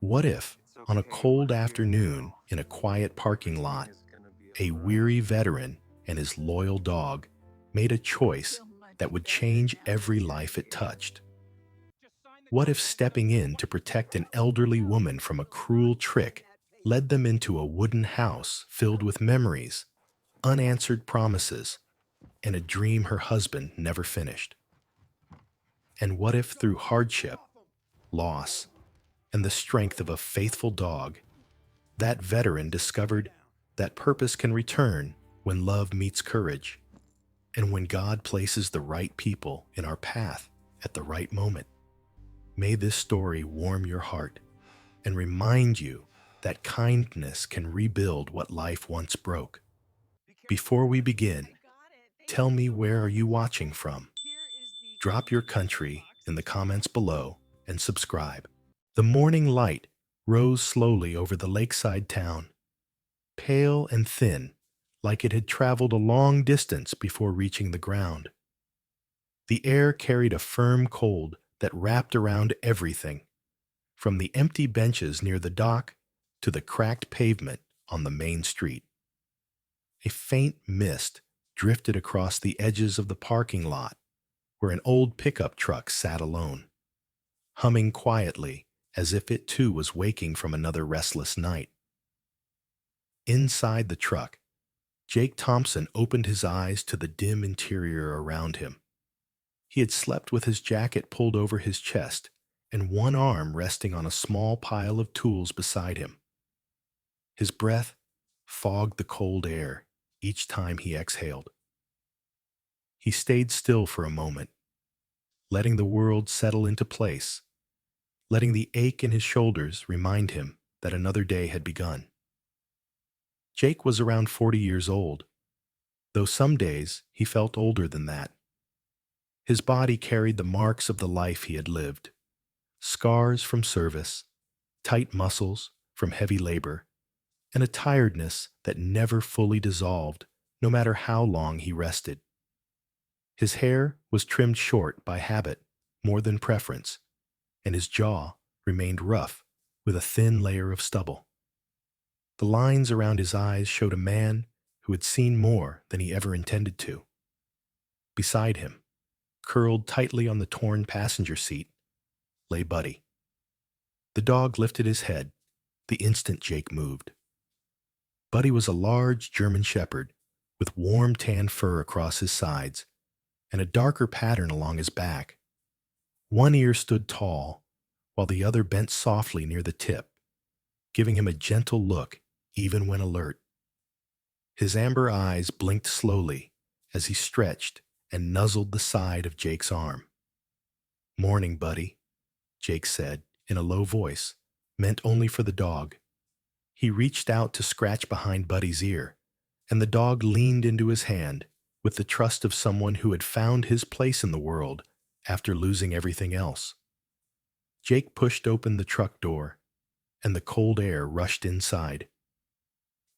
What if, It's on a okay, cold but hear me afternoon out. in a quiet parking Everything lot, is gonna be a alright. weary veteran and his loyal dog made a I choice feel much that would better change now that every you're life it here. touched? Just sign the What if document and stepping I'll in to wipe your protect an brow. elderly No, woman from a you will not cruel sign trick that led paper. them into a wooden house filled with memories, unanswered promises, and a dream her husband never finished? And what if through hardship, loss, and the strength of a faithful dog, that veteran discovered that purpose can return when love meets courage and when God places the right people in our path at the right moment? May this story warm your heart and remind you that kindness can rebuild what life once broke. Be careful. Before we I begin, got it. Thank tell you me, so where are much. you watching from? Here is the Drop your communication country box. in the It's comments marked. below and subscribe. The morning light rose slowly over the lakeside town, pale and thin, like it had traveled a long distance before reaching the ground. The air carried a firm cold that wrapped around everything, from the empty benches near the dock to the cracked pavement on the main street. A faint mist drifted across the edges of the parking lot where an old pickup truck sat alone, humming quietly as if it too was waking from another restless night. Inside the truck, Jake Thompson opened his eyes to the dim interior around him. He had slept with his jacket pulled over his chest and one arm resting on a small pile of tools beside him. His breath fogged the cold air each time he exhaled. He stayed still for a moment, letting the world settle into place, letting the ache in his shoulders remind him that another day had begun. Jake was around 40 years old, though some days he felt older than that. His body carried the marks of the life he had lived: scars from service, tight muscles from heavy labor, and a tiredness that never fully dissolved, no matter how long he rested. His hair was trimmed short by habit more than preference, and his jaw remained rough with a thin layer of stubble. The lines around his eyes showed a man who had seen more than he ever intended to. Beside him, curled tightly on the torn passenger seat, lay Buddy. The dog lifted his head the instant Jake moved. Buddy was a large German shepherd with warm tan fur across his sides and a darker pattern along his back. One ear stood tall, while the other bent softly near the tip, giving him a gentle look even when alert. His amber eyes blinked slowly as he stretched and nuzzled the side of Jake's arm. "Morning, Buddy," Jake said in a low voice, meant only for the dog. He reached out to scratch behind Buddy's ear, and the dog leaned into his hand with the trust of someone who had found his place in the world after losing everything else. Jake pushed open the truck door, and the cold air rushed inside.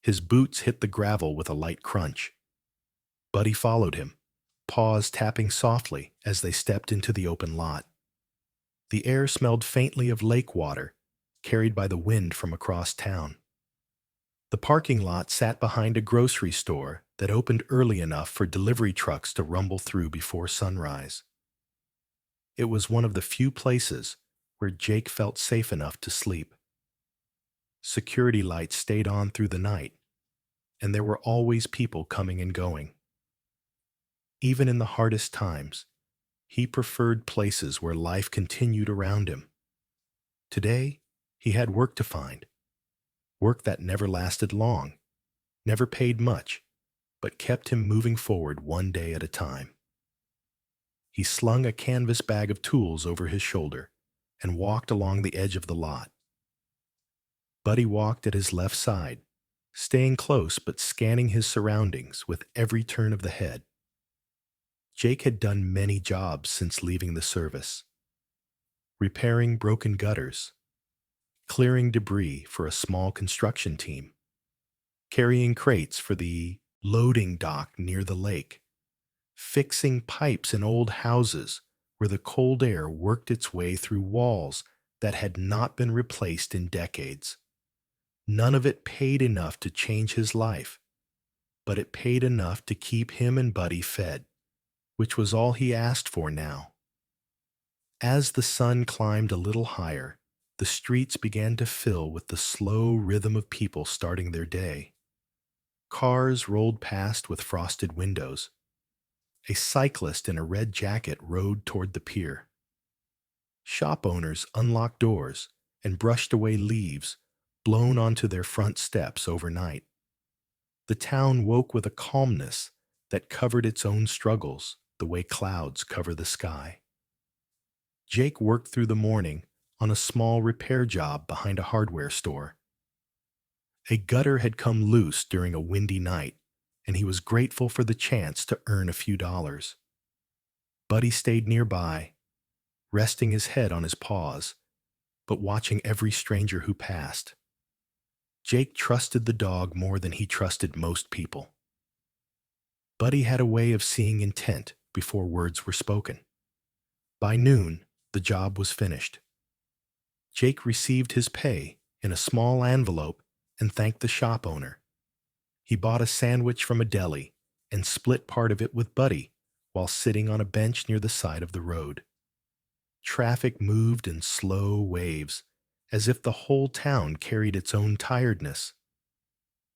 His boots hit the gravel with a light crunch. Buddy followed him, paws tapping softly as they stepped into the open lot. The air smelled faintly of lake water, carried by the wind from across town. The parking lot sat behind a grocery store that opened early enough for delivery trucks to rumble through before sunrise. It was one of the few places where Jake felt safe enough to sleep. Security lights stayed on through the night, and there were always people coming and going. Even in the hardest times, he preferred places where life continued around him. Today, he had work to find, work that never lasted long, never paid much, but kept him moving forward one day at a time. He slung a canvas bag of tools over his shoulder and walked along the edge of the lot. Buddy walked at his left side, staying close but scanning his surroundings with every turn of the head. Jake had done many jobs since leaving the service: repairing broken gutters, clearing debris for a small construction team, carrying crates for the loading dock near the lake, fixing pipes in old houses where the cold air worked its way through walls that had not been replaced in decades. None of it paid enough to change his life, but it paid enough to keep him and Buddy fed, which was all he asked for now. As the sun climbed a little higher, the streets began to fill with the slow rhythm of people starting their day. Cars rolled past with frosted windows. A cyclist in a red jacket rode toward the pier. Shop owners unlocked doors and brushed away leaves blown onto their front steps overnight. The town woke with a calmness that covered its own struggles the way clouds cover the sky. Jake worked through the morning on a small repair job behind a hardware store. A gutter had come loose during a windy night, and he was grateful for the chance to earn a few dollars. Buddy stayed nearby, resting his head on his paws, but watching every stranger who passed. Jake trusted the dog more than he trusted most people. Buddy had a way of seeing intent before words were spoken. By noon, the job was finished. Jake received his pay in a small envelope and thanked the shop owner. He bought a sandwich from a deli and split part of it with Buddy while sitting on a bench near the side of the road. Traffic moved in slow waves, as if the whole town carried its own tiredness.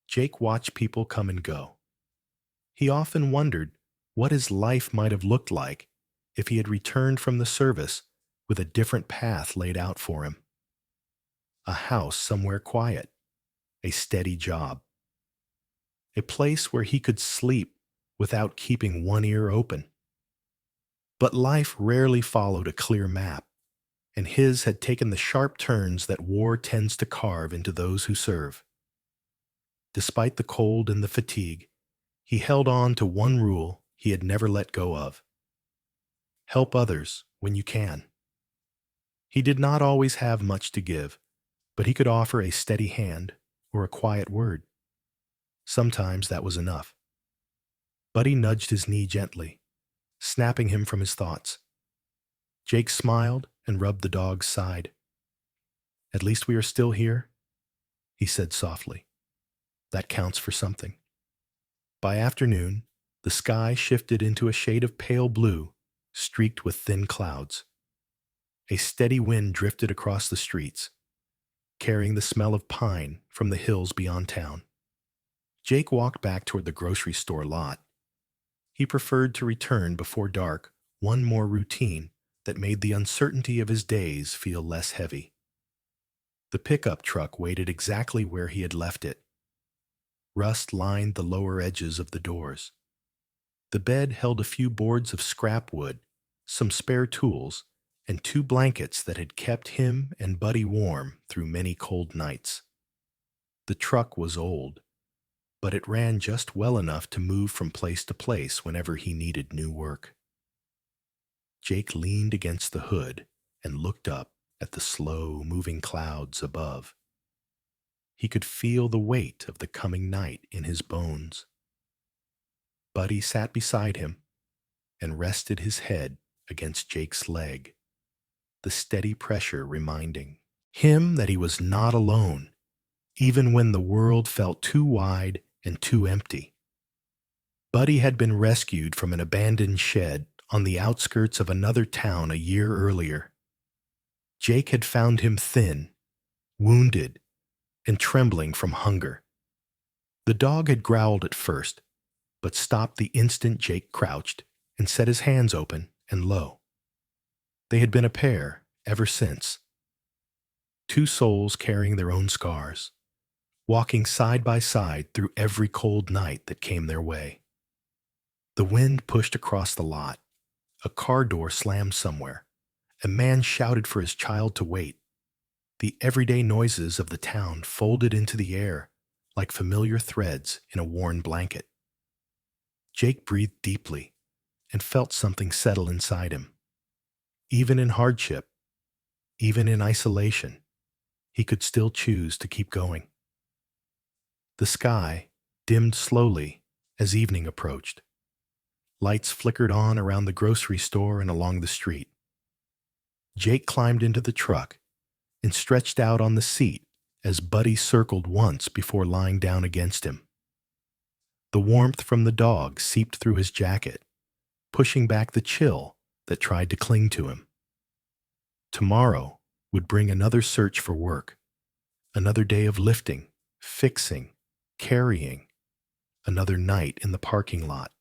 Jake watched people come and go. He often wondered what his life might have looked like if he had returned from the service with a different path laid out for him. A house somewhere quiet, a steady job, a place where he could sleep without keeping one ear open. But life rarely followed a clear map, and his had taken the sharp turns that war tends to carve into those who serve. Despite the cold and the fatigue, he held on to one rule he had never let go of: help others when you can. He did not always have much to give, but he could offer a steady hand or a quiet word. Sometimes that was enough. Buddy nudged his knee gently, snapping him from his thoughts. Jake smiled and rubbed the dog's side. "At least we are still here," he said softly. "That counts for something." By afternoon, the sky shifted into a shade of pale blue, streaked with thin clouds. A steady wind drifted across the streets, carrying the smell of pine from the hills beyond town. Jake walked back toward the grocery store lot. He preferred to return before dark, one more routine that made the uncertainty of his days feel less heavy. The pickup truck waited exactly where he had left it. Rust lined the lower edges of the doors. The bed held a few boards of scrap wood, some spare tools, and 2 blankets that had kept him and Buddy warm through many cold nights. The truck was old, but it ran just well enough to move from place to place whenever he needed new work. Jake leaned against the hood and looked up at the slow, moving clouds above. He could feel the weight of the coming night in his bones. Buddy sat beside him and rested his head against Jake's leg, the steady pressure reminding him that he was not alone, even when the world felt too wide and too empty. Buddy had been rescued from an abandoned shed on the outskirts of another town a year earlier. Jake had found him thin, wounded, and trembling from hunger. The dog had growled at first, but stopped the instant Jake crouched and set his hands open and low. They had been a pair ever since. 2 souls carrying their own scars, walking side by side through every cold night that came their way. The wind pushed across the lot. A car door slammed somewhere. A man shouted for his child to wait. The everyday noises of the town folded into the air like familiar threads in a worn blanket. Jake breathed deeply and felt something settle inside him. Even in hardship, even in isolation, he could still choose to keep going. The sky dimmed slowly as evening approached. Lights flickered on around the grocery store and along the street. Jake climbed into the truck and stretched out on the seat as Buddy circled once before lying down against him. The warmth from the dog seeped through his jacket, pushing back the chill that tried to cling to him. Tomorrow would bring another search for work, another day of lifting, fixing, carrying, another night in the parking lot.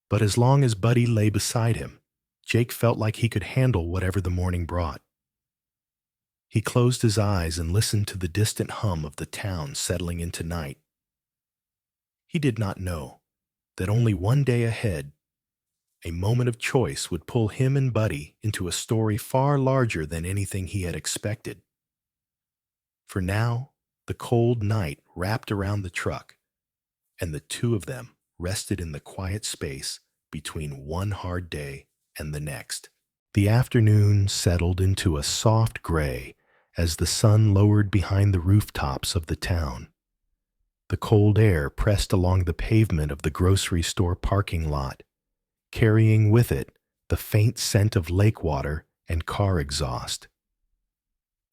But as long as Buddy lay beside him, Jake felt like he could handle whatever the morning brought. He closed his eyes and listened to the distant hum of the town settling into night. He did not know that only one day ahead, a moment of choice would pull him and Buddy into a story far larger than anything he had expected. For now, the cold night wrapped around the truck, and the two of them rested in the quiet space between one hard day and the next. The afternoon settled into a soft gray as the sun lowered behind the rooftops of the town. The cold air pressed along the pavement of the grocery store parking lot, carrying with it the faint scent of lake water and car exhaust.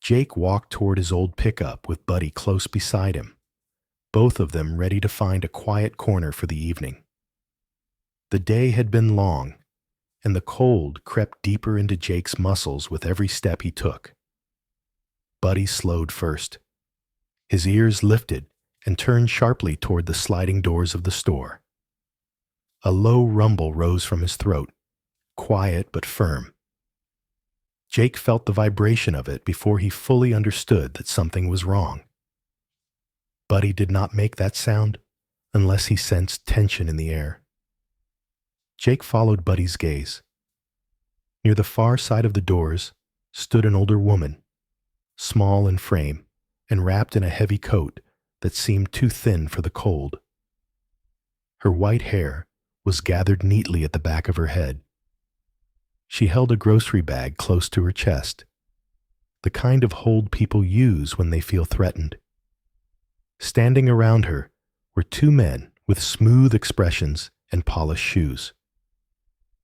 Jake walked toward his old pickup with Buddy close beside him, both of them ready to find a quiet corner for the evening. The day had been long, and the cold crept deeper into Jake's muscles with every step he took. Buddy slowed first. His ears lifted and turned sharply toward the sliding doors of the store. A low rumble rose from his throat, quiet but firm. Jake felt the vibration of it before he fully understood that something was wrong. Buddy did not make that sound unless he sensed tension in the air. Jake followed Buddy's gaze. Near the far side of the doors stood an older woman, small in frame and wrapped in a heavy coat that seemed too thin for the cold. Her white hair was gathered neatly at the back of her head. She held a grocery bag close to her chest, the kind of hold people use when they feel threatened. Standing around her were two men with smooth expressions and polished shoes.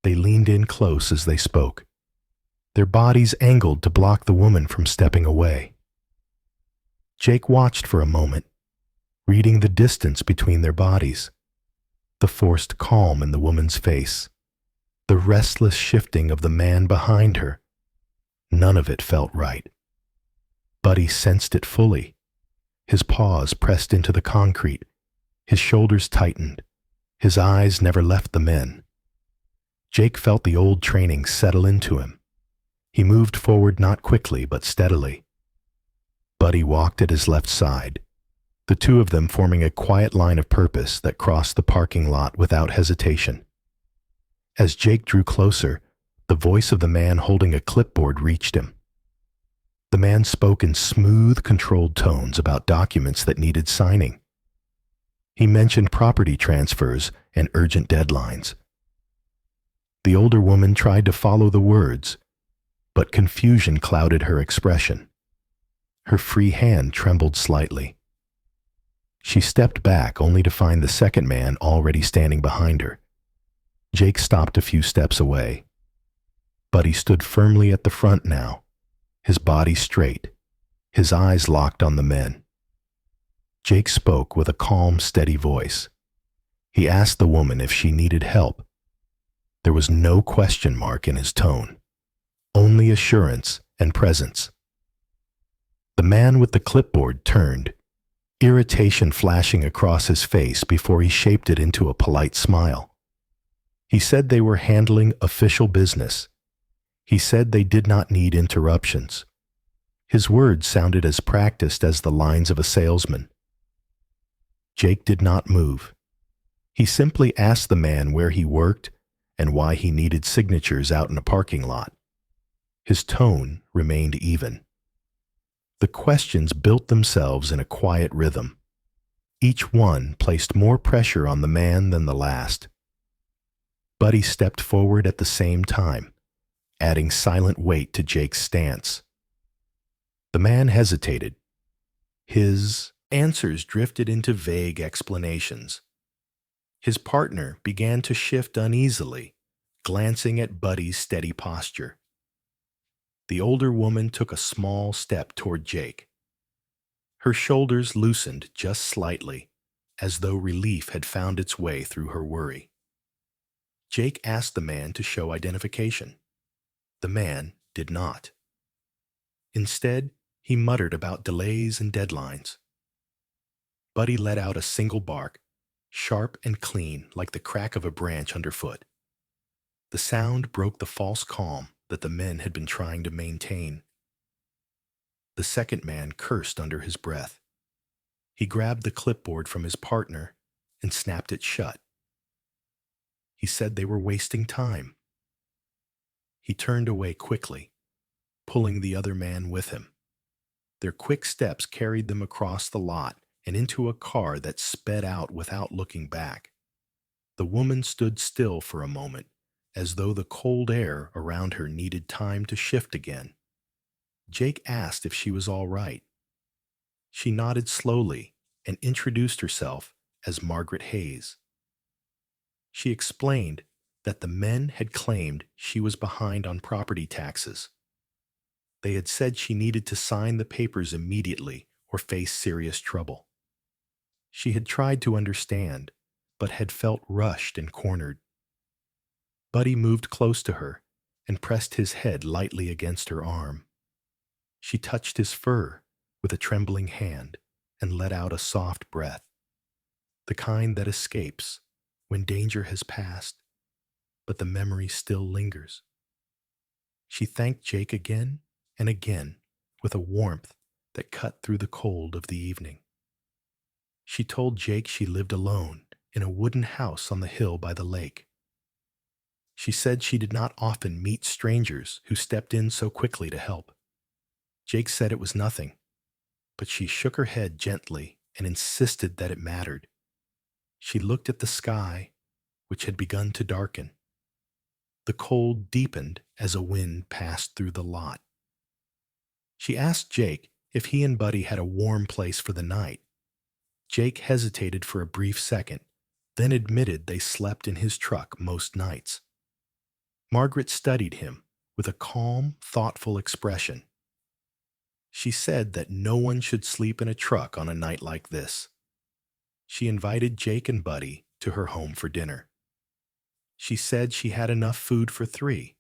They leaned in close as they spoke, their bodies angled to block the woman from stepping away. Jake watched for a moment, reading the distance between their bodies, the forced calm in the woman's face, the restless shifting of the man behind her. None of it felt right. Buddy sensed it fully. His paws pressed into the concrete, his shoulders tightened, his eyes never left the men. Jake felt the old training settle into him. He moved forward not quickly but steadily. Buddy walked at his left side, the two of them forming a quiet line of purpose that crossed the parking lot without hesitation. As Jake drew closer, the voice of the man holding a clipboard reached him. The man spoke in smooth, controlled tones about documents that needed signing. He mentioned property transfers and urgent deadlines. The older woman tried to follow the words, but confusion clouded her expression. Her free hand trembled slightly. She stepped back only to find the second man already standing behind her. Jake stopped a few steps away, but he stood firmly at the front now, his body straight, his eyes locked on the men. Jake spoke with a calm, steady voice. He asked the woman if she needed help. There was no question mark in his tone, only assurance and presence. The man with the clipboard turned, irritation flashing across his face before he shaped it into a polite smile. He said they were handling official business. He said they did not need interruptions. His words sounded as practiced as the lines of a salesman. Jake did not move. He simply asked the man where he worked and why he needed signatures out in a parking lot. His tone remained even. The questions built themselves in a quiet rhythm. Each one placed more pressure on the man than the last. Buddy stepped forward at the same time, adding silent weight to Jake's stance. The man hesitated. His answers drifted into vague explanations. His partner began to shift uneasily, glancing at Buddy's steady posture. The older woman took a small step toward Jake. Her shoulders loosened just slightly, as though relief had found its way through her worry. Jake asked the man to show identification. The man did not. Instead, he muttered about delays and deadlines. Buddy let out a single bark, sharp and clean like the crack of a branch underfoot. The sound broke the false calm that the men had been trying to maintain. The second man cursed under his breath. He grabbed the clipboard from his partner and snapped it shut. He said they were wasting time. He turned away quickly, pulling the other man with him. Their quick steps carried them across the lot and into a car that sped out without looking back. The woman stood still for a moment, as though the cold air around her needed time to shift again. Jake asked if she was all right. She nodded slowly and introduced herself as Margaret Hayes. She explained that the men had claimed she was behind on property taxes. They had said she needed to sign the papers immediately or face serious trouble. She had tried to understand, but had felt rushed and cornered. Buddy moved close to her and pressed his head lightly against her arm. She touched his fur with a trembling hand and let out a soft breath, the kind that escapes when danger has passed, but the memory still lingers. She thanked Jake again and again with a warmth that cut through the cold of the evening. She told Jake she lived alone in a wooden house on the hill by the lake. She said she did not often meet strangers who stepped in so quickly to help. Jake said it was nothing, but she shook her head gently and insisted that it mattered. She looked at the sky, which had begun to darken. The cold deepened as a wind passed through the lot. She asked Jake if he and Buddy had a warm place for the night. Jake hesitated for a brief second, then admitted they slept in his truck most nights. Margaret studied him with a calm, thoughtful expression. She said that no one should sleep in a truck on a night like this. She invited Jake and Buddy to her home for dinner. She said she had enough food for 3.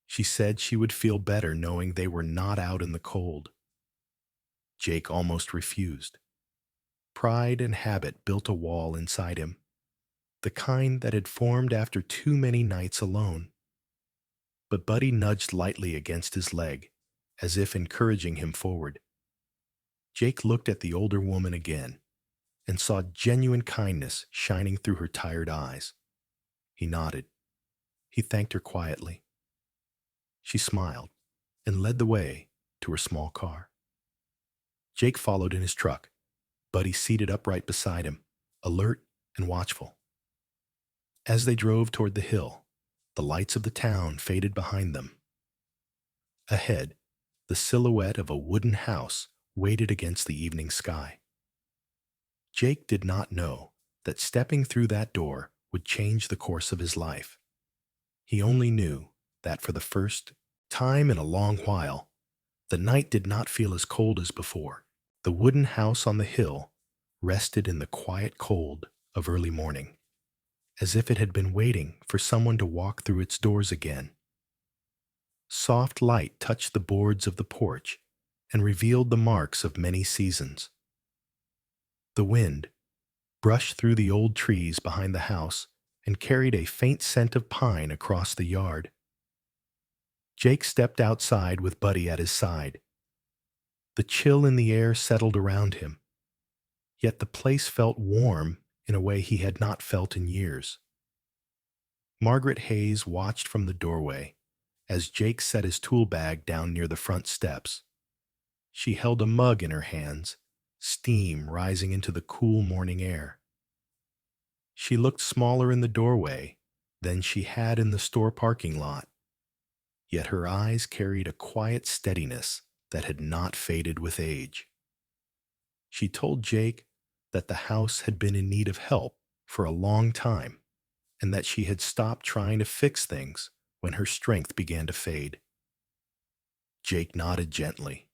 She said she would feel better knowing they were not out in the cold. Jake almost refused. Pride and habit built a wall inside him, the kind that had formed after too many nights alone. But Buddy nudged lightly against his leg, as if encouraging him forward. Jake looked at the older woman again and saw genuine kindness shining through her tired eyes. He nodded. He thanked her quietly. She smiled and led the way to her small car. Jake followed in his truck, Buddy seated upright beside him, alert and watchful. As they drove toward the hill, the lights of the town faded behind them. Ahead, the silhouette of a wooden house waited against the evening sky. Jake did not know that stepping through that door would change the course of his life. He only knew that for the first time in a long while, the night did not feel as cold as before. The wooden house on the hill rested in the quiet cold of early morning, as if it had been waiting for someone to walk through its doors again. Soft light touched the boards of the porch and revealed the marks of many seasons. The wind brushed through the old trees behind the house and carried a faint scent of pine across the yard. Jake stepped outside with Buddy at his side. The chill in the air settled around him, yet the place felt warm in a way he had not felt in years. Margaret Hayes watched from the doorway as Jake set his tool bag down near the front steps. She held a mug in her hands, steam rising into the cool morning air. She looked smaller in the doorway than she had in the store parking lot, yet her eyes carried a quiet steadiness that had not faded with age. She told Jake that the house had been in need of help for a long time and that she had stopped trying to fix things when her strength began to fade. Jake nodded gently.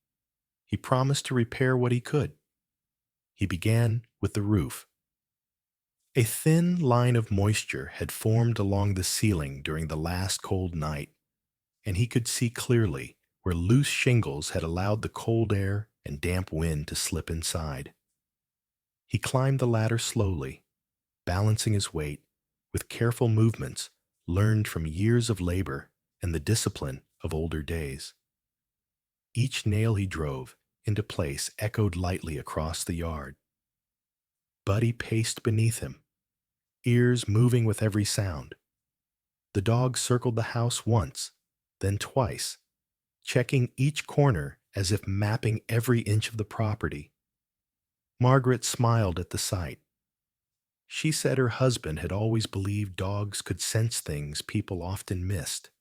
He promised to repair what he could. He began with the roof. A thin line of moisture had formed along the ceiling during the last cold night, and he could see clearly where loose shingles had allowed the cold air and damp wind to slip inside. He climbed the ladder slowly, balancing his weight with careful movements learned from years of labor and the discipline of older days. Each nail he drove into place echoed lightly across the yard. Buddy paced beneath him, ears moving with every sound. The dog circled the house once, then twice, checking each corner as if mapping every inch of the property. Margaret smiled at the sight. She said her husband had always believed dogs could sense things people often missed.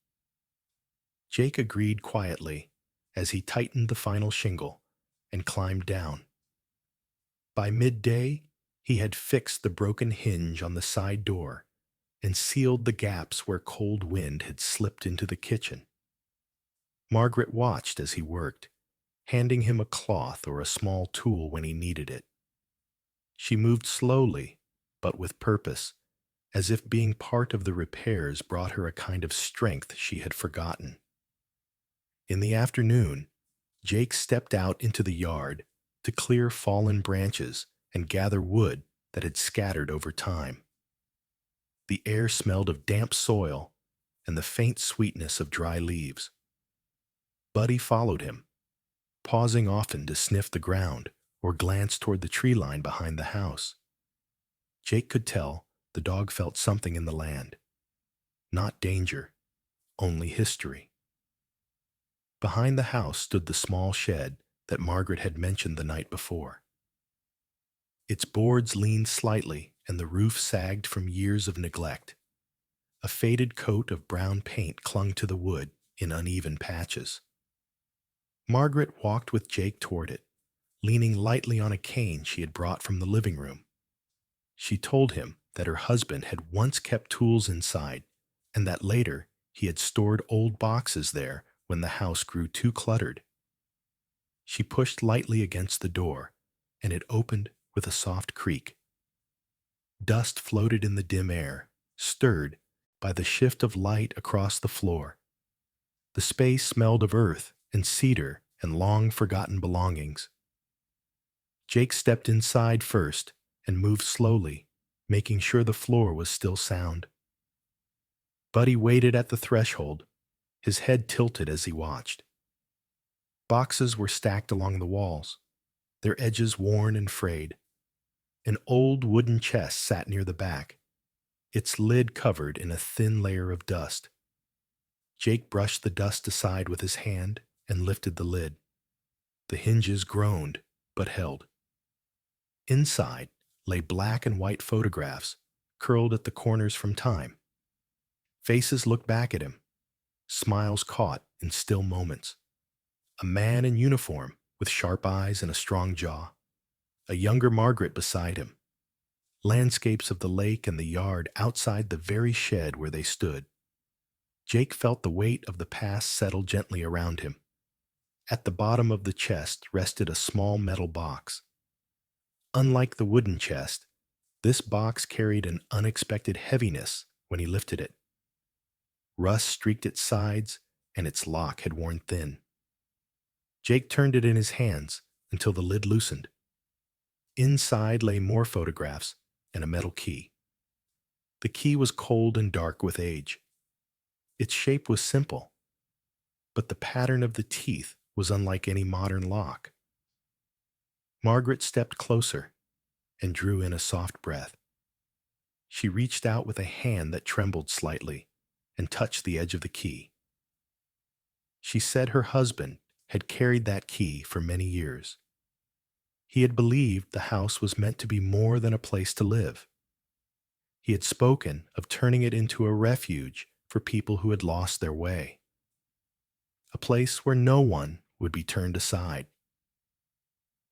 Jake agreed quietly as he tightened the final shingle and climbed down. By midday, he had fixed the broken hinge on the side door and sealed the gaps where cold wind had slipped into the kitchen. Margaret watched as he worked, handing him a cloth or a small tool when he needed it. She moved slowly, but with purpose, as if being part of the repairs brought her a kind of strength she had forgotten. In the afternoon, Jake stepped out into the yard to clear fallen branches and gather wood that had scattered over time. The air smelled of damp soil and the faint sweetness of dry leaves. Buddy followed him, pausing often to sniff the ground or glance toward the tree line behind the house. Jake could tell the dog felt something in the land. Not danger, only history. Behind the house stood the small shed that Margaret had mentioned the night before. Its boards leaned slightly and the roof sagged from years of neglect. A faded coat of brown paint clung to the wood in uneven patches. Margaret walked with Jake toward it, leaning lightly on a cane she had brought from the living room. She told him that her husband had once kept tools inside and that later he had stored old boxes there when the house grew too cluttered. She pushed lightly against the door, and it opened with a soft creak. Dust floated in the dim air, stirred by the shift of light across the floor. The space smelled of earth and cedar and long-forgotten belongings. Jake stepped inside first and moved slowly, making sure the floor was still sound. Buddy waited at the threshold, his head tilted as he watched. Boxes were stacked along the walls, their edges worn and frayed. An old wooden chest sat near the back, its lid covered in a thin layer of dust. Jake brushed the dust aside with his hand and lifted the lid. The hinges groaned, but held. Inside lay black and white photographs, curled at the corners from time. Faces looked back at him, smiles caught in still moments. A man in uniform with sharp eyes and a strong jaw. A younger Margaret beside him. Landscapes of the lake and the yard outside the very shed where they stood. Jake felt the weight of the past settle gently around him. At the bottom of the chest rested a small metal box. Unlike the wooden chest, this box carried an unexpected heaviness when he lifted it. Rust streaked its sides, and its lock had worn thin. Jake turned it in his hands until the lid loosened. Inside lay more photographs and a metal key. The key was cold and dark with age. Its shape was simple, but the pattern of the teeth was unlike any modern lock. Margaret stepped closer and drew in a soft breath. She reached out with a hand that trembled slightly and touched the edge of the key. She said her husband had carried that key for many years. He had believed the house was meant to be more than a place to live. He had spoken of turning it into a refuge for people who had lost their way. A place where no one would be turned aside.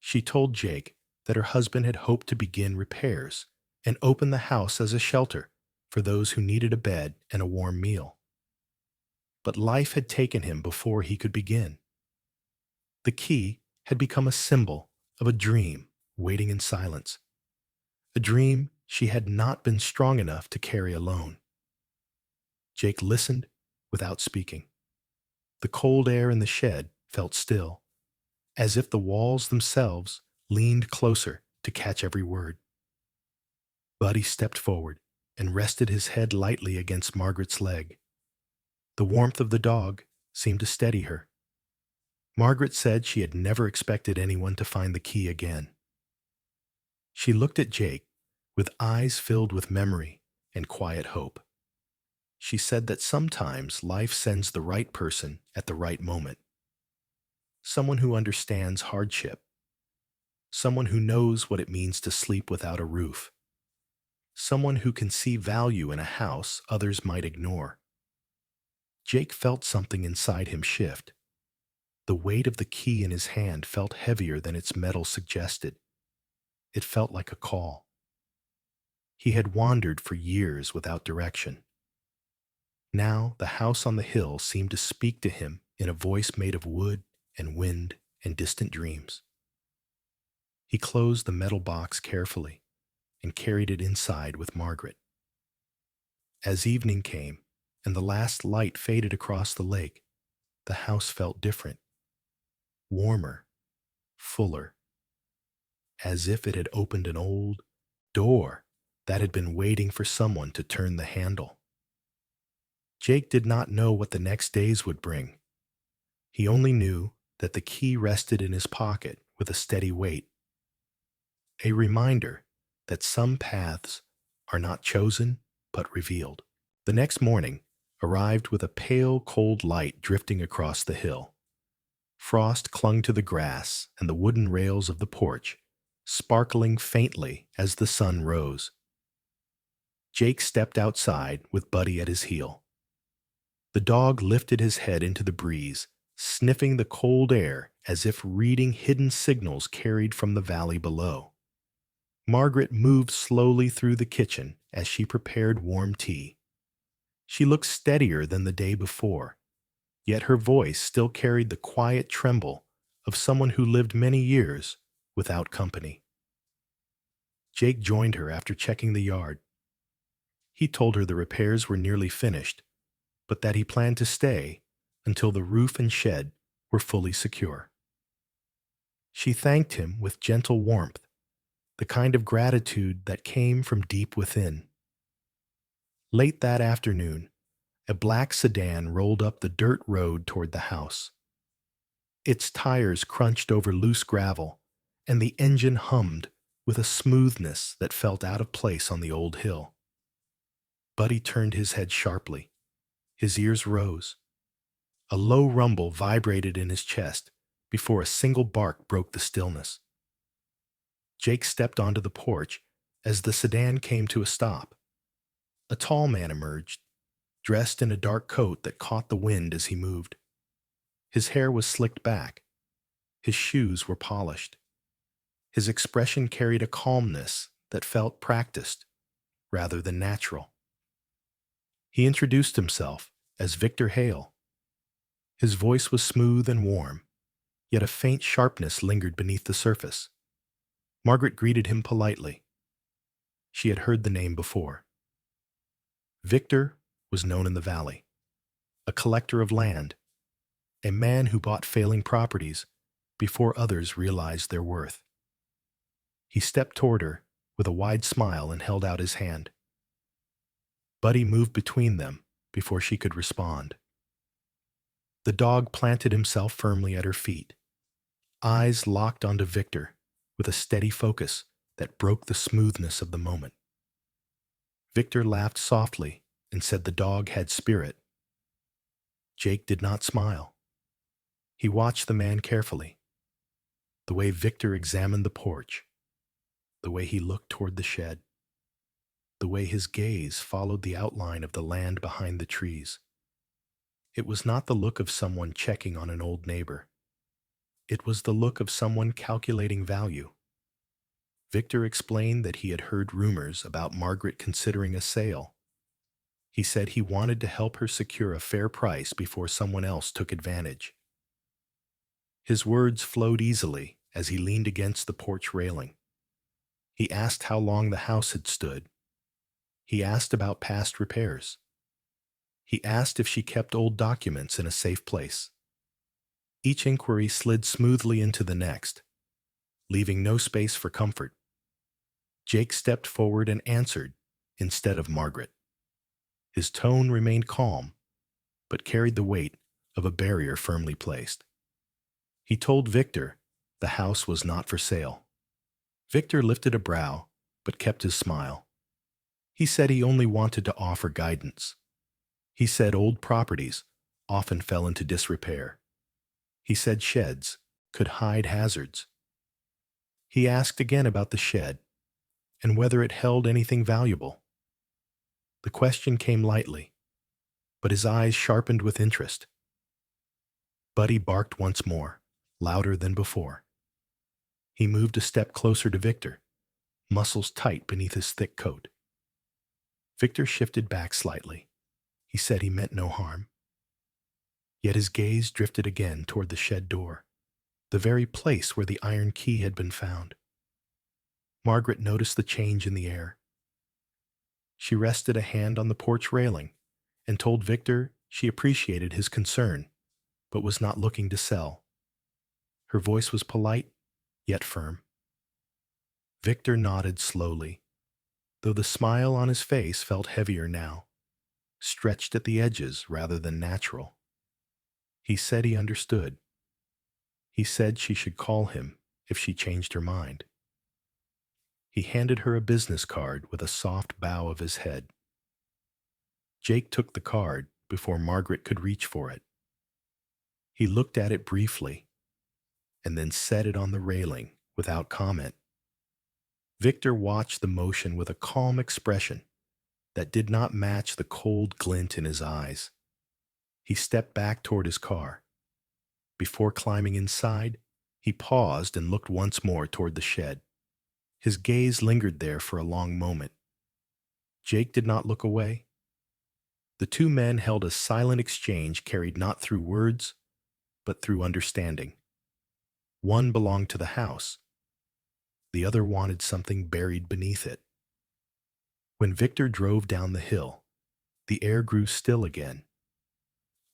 She told Jake that her husband had hoped to begin repairs and open the house as a shelter for those who needed a bed and a warm meal. But life had taken him before he could begin. The key had become a symbol of a dream waiting in silence, a dream she had not been strong enough to carry alone. Jake listened without speaking. The cold air in the shed felt still, as if the walls themselves leaned closer to catch every word. Buddy stepped forward and rested his head lightly against Margaret's leg. The warmth of the dog seemed to steady her. Margaret said she had never expected anyone to find the key again. She looked at Jake with eyes filled with memory and quiet hope. She said that sometimes life sends the right person at the right moment, someone who understands hardship, someone who knows what it means to sleep without a roof, someone who can see value in a house others might ignore. Jake felt something inside him shift. The weight of the key in his hand felt heavier than its metal suggested. It felt like a call. He had wandered for years without direction. Now the house on the hill seemed to speak to him in a voice made of wood and wind and distant dreams. He closed the metal box carefully and carried it inside with Margaret. As evening came and the last light faded across the lake, the house felt different, warmer, fuller, as if it had opened an old door that had been waiting for someone to turn the handle. Jake did not know what the next days would bring. He only knew that the key rested in his pocket with a steady weight, a reminder that some paths are not chosen but revealed. The next morning arrived with a pale, cold light drifting across the hill. Frost clung to the grass and the wooden rails of the porch, sparkling faintly as the sun rose. Jake stepped outside with Buddy at his heel. The dog lifted his head into the breeze, sniffing the cold air as if reading hidden signals carried from the valley below. Margaret moved slowly through the kitchen as she prepared warm tea. She looked steadier than the day before, yet her voice still carried the quiet tremble of someone who lived many years without company. Jake joined her after checking the yard. He told her the repairs were nearly finished, but that he planned to stay until the roof and shed were fully secure. She thanked him with gentle warmth, the kind of gratitude that came from deep within. Late that afternoon, a black sedan rolled up the dirt road toward the house. Its tires crunched over loose gravel, and the engine hummed with a smoothness that felt out of place on the old hill. Buddy turned his head sharply. His ears rose. A low rumble vibrated in his chest before a single bark broke the stillness. Jake stepped onto the porch as the sedan came to a stop. A tall man emerged, dressed in a dark coat that caught the wind as he moved. His hair was slicked back. His shoes were polished. His expression carried a calmness that felt practiced rather than natural. He introduced himself as Victor Hale. His voice was smooth and warm, yet a faint sharpness lingered beneath the surface. Margaret greeted him politely. She had heard the name before. Victor was known in the valley, a collector of land, a man who bought failing properties before others realized their worth. He stepped toward her with a wide smile and held out his hand. Buddy moved between them before she could respond. The dog planted himself firmly at her feet, eyes locked onto Victor with a steady focus that broke the smoothness of the moment. Victor laughed softly and said the dog had spirit. Jake did not smile. He watched the man carefully, the way Victor examined the porch, the way he looked toward the shed, the way his gaze followed the outline of the land behind the trees. It was not the look of someone checking on an old neighbor. It was the look of someone calculating value. Victor explained that he had heard rumors about Margaret considering a sale. He said he wanted to help her secure a fair price before someone else took advantage. His words flowed easily as he leaned against the porch railing. He asked how long the house had stood. He asked about past repairs. He asked if she kept old documents in a safe place. Each inquiry slid smoothly into the next, leaving no space for comfort. Jake stepped forward and answered instead of Margaret. His tone remained calm, but carried the weight of a barrier firmly placed. He told Victor the house was not for sale. Victor lifted a brow, but kept his smile. He said he only wanted to offer guidance. He said old properties often fell into disrepair. He said sheds could hide hazards. He asked again about the shed and whether it held anything valuable. The question came lightly, but his eyes sharpened with interest. Buddy barked once more, louder than before. He moved a step closer to Victor, muscles tight beneath his thick coat. Victor shifted back slightly. He said he meant no harm. Yet his gaze drifted again toward the shed door, the very place where the iron key had been found. Margaret noticed the change in the air. She rested a hand on the porch railing and told Victor she appreciated his concern, but was not looking to sell. Her voice was polite, yet firm. Victor nodded slowly, though the smile on his face felt heavier now, stretched at the edges rather than natural. He said he understood. He said she should call him if she changed her mind. He handed her a business card with a soft bow of his head. Jake took the card before Margaret could reach for it. He looked at it briefly and then set it on the railing without comment. Victor watched the motion with a calm expression that did not match the cold glint in his eyes. He stepped back toward his car. Before climbing inside, he paused and looked once more toward the shed. His gaze lingered there for a long moment. Jake did not look away. The two men held a silent exchange carried not through words, but through understanding. One belonged to the house. The other wanted something buried beneath it. When Victor drove down the hill, the air grew still again.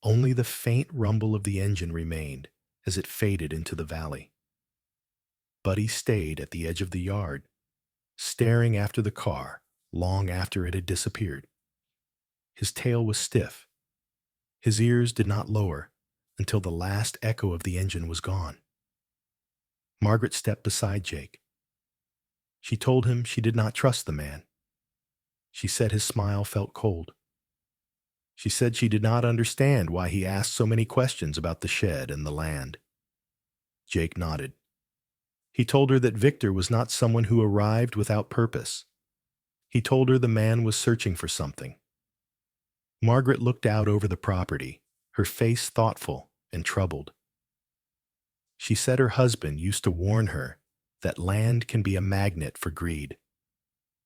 Only the faint rumble of the engine remained as it faded into the valley. Buddy stayed at the edge of the yard, staring after the car long after it had disappeared. His tail was stiff. His ears did not lower until the last echo of the engine was gone. Margaret stepped beside Jake. She told him she did not trust the man. She said his smile felt cold. She said she did not understand why he asked so many questions about the shed and the land. Jake nodded. He told her that Victor was not someone who arrived without purpose. He told her the man was searching for something. Margaret looked out over the property, her face thoughtful and troubled. She said her husband used to warn her that land can be a magnet for greed.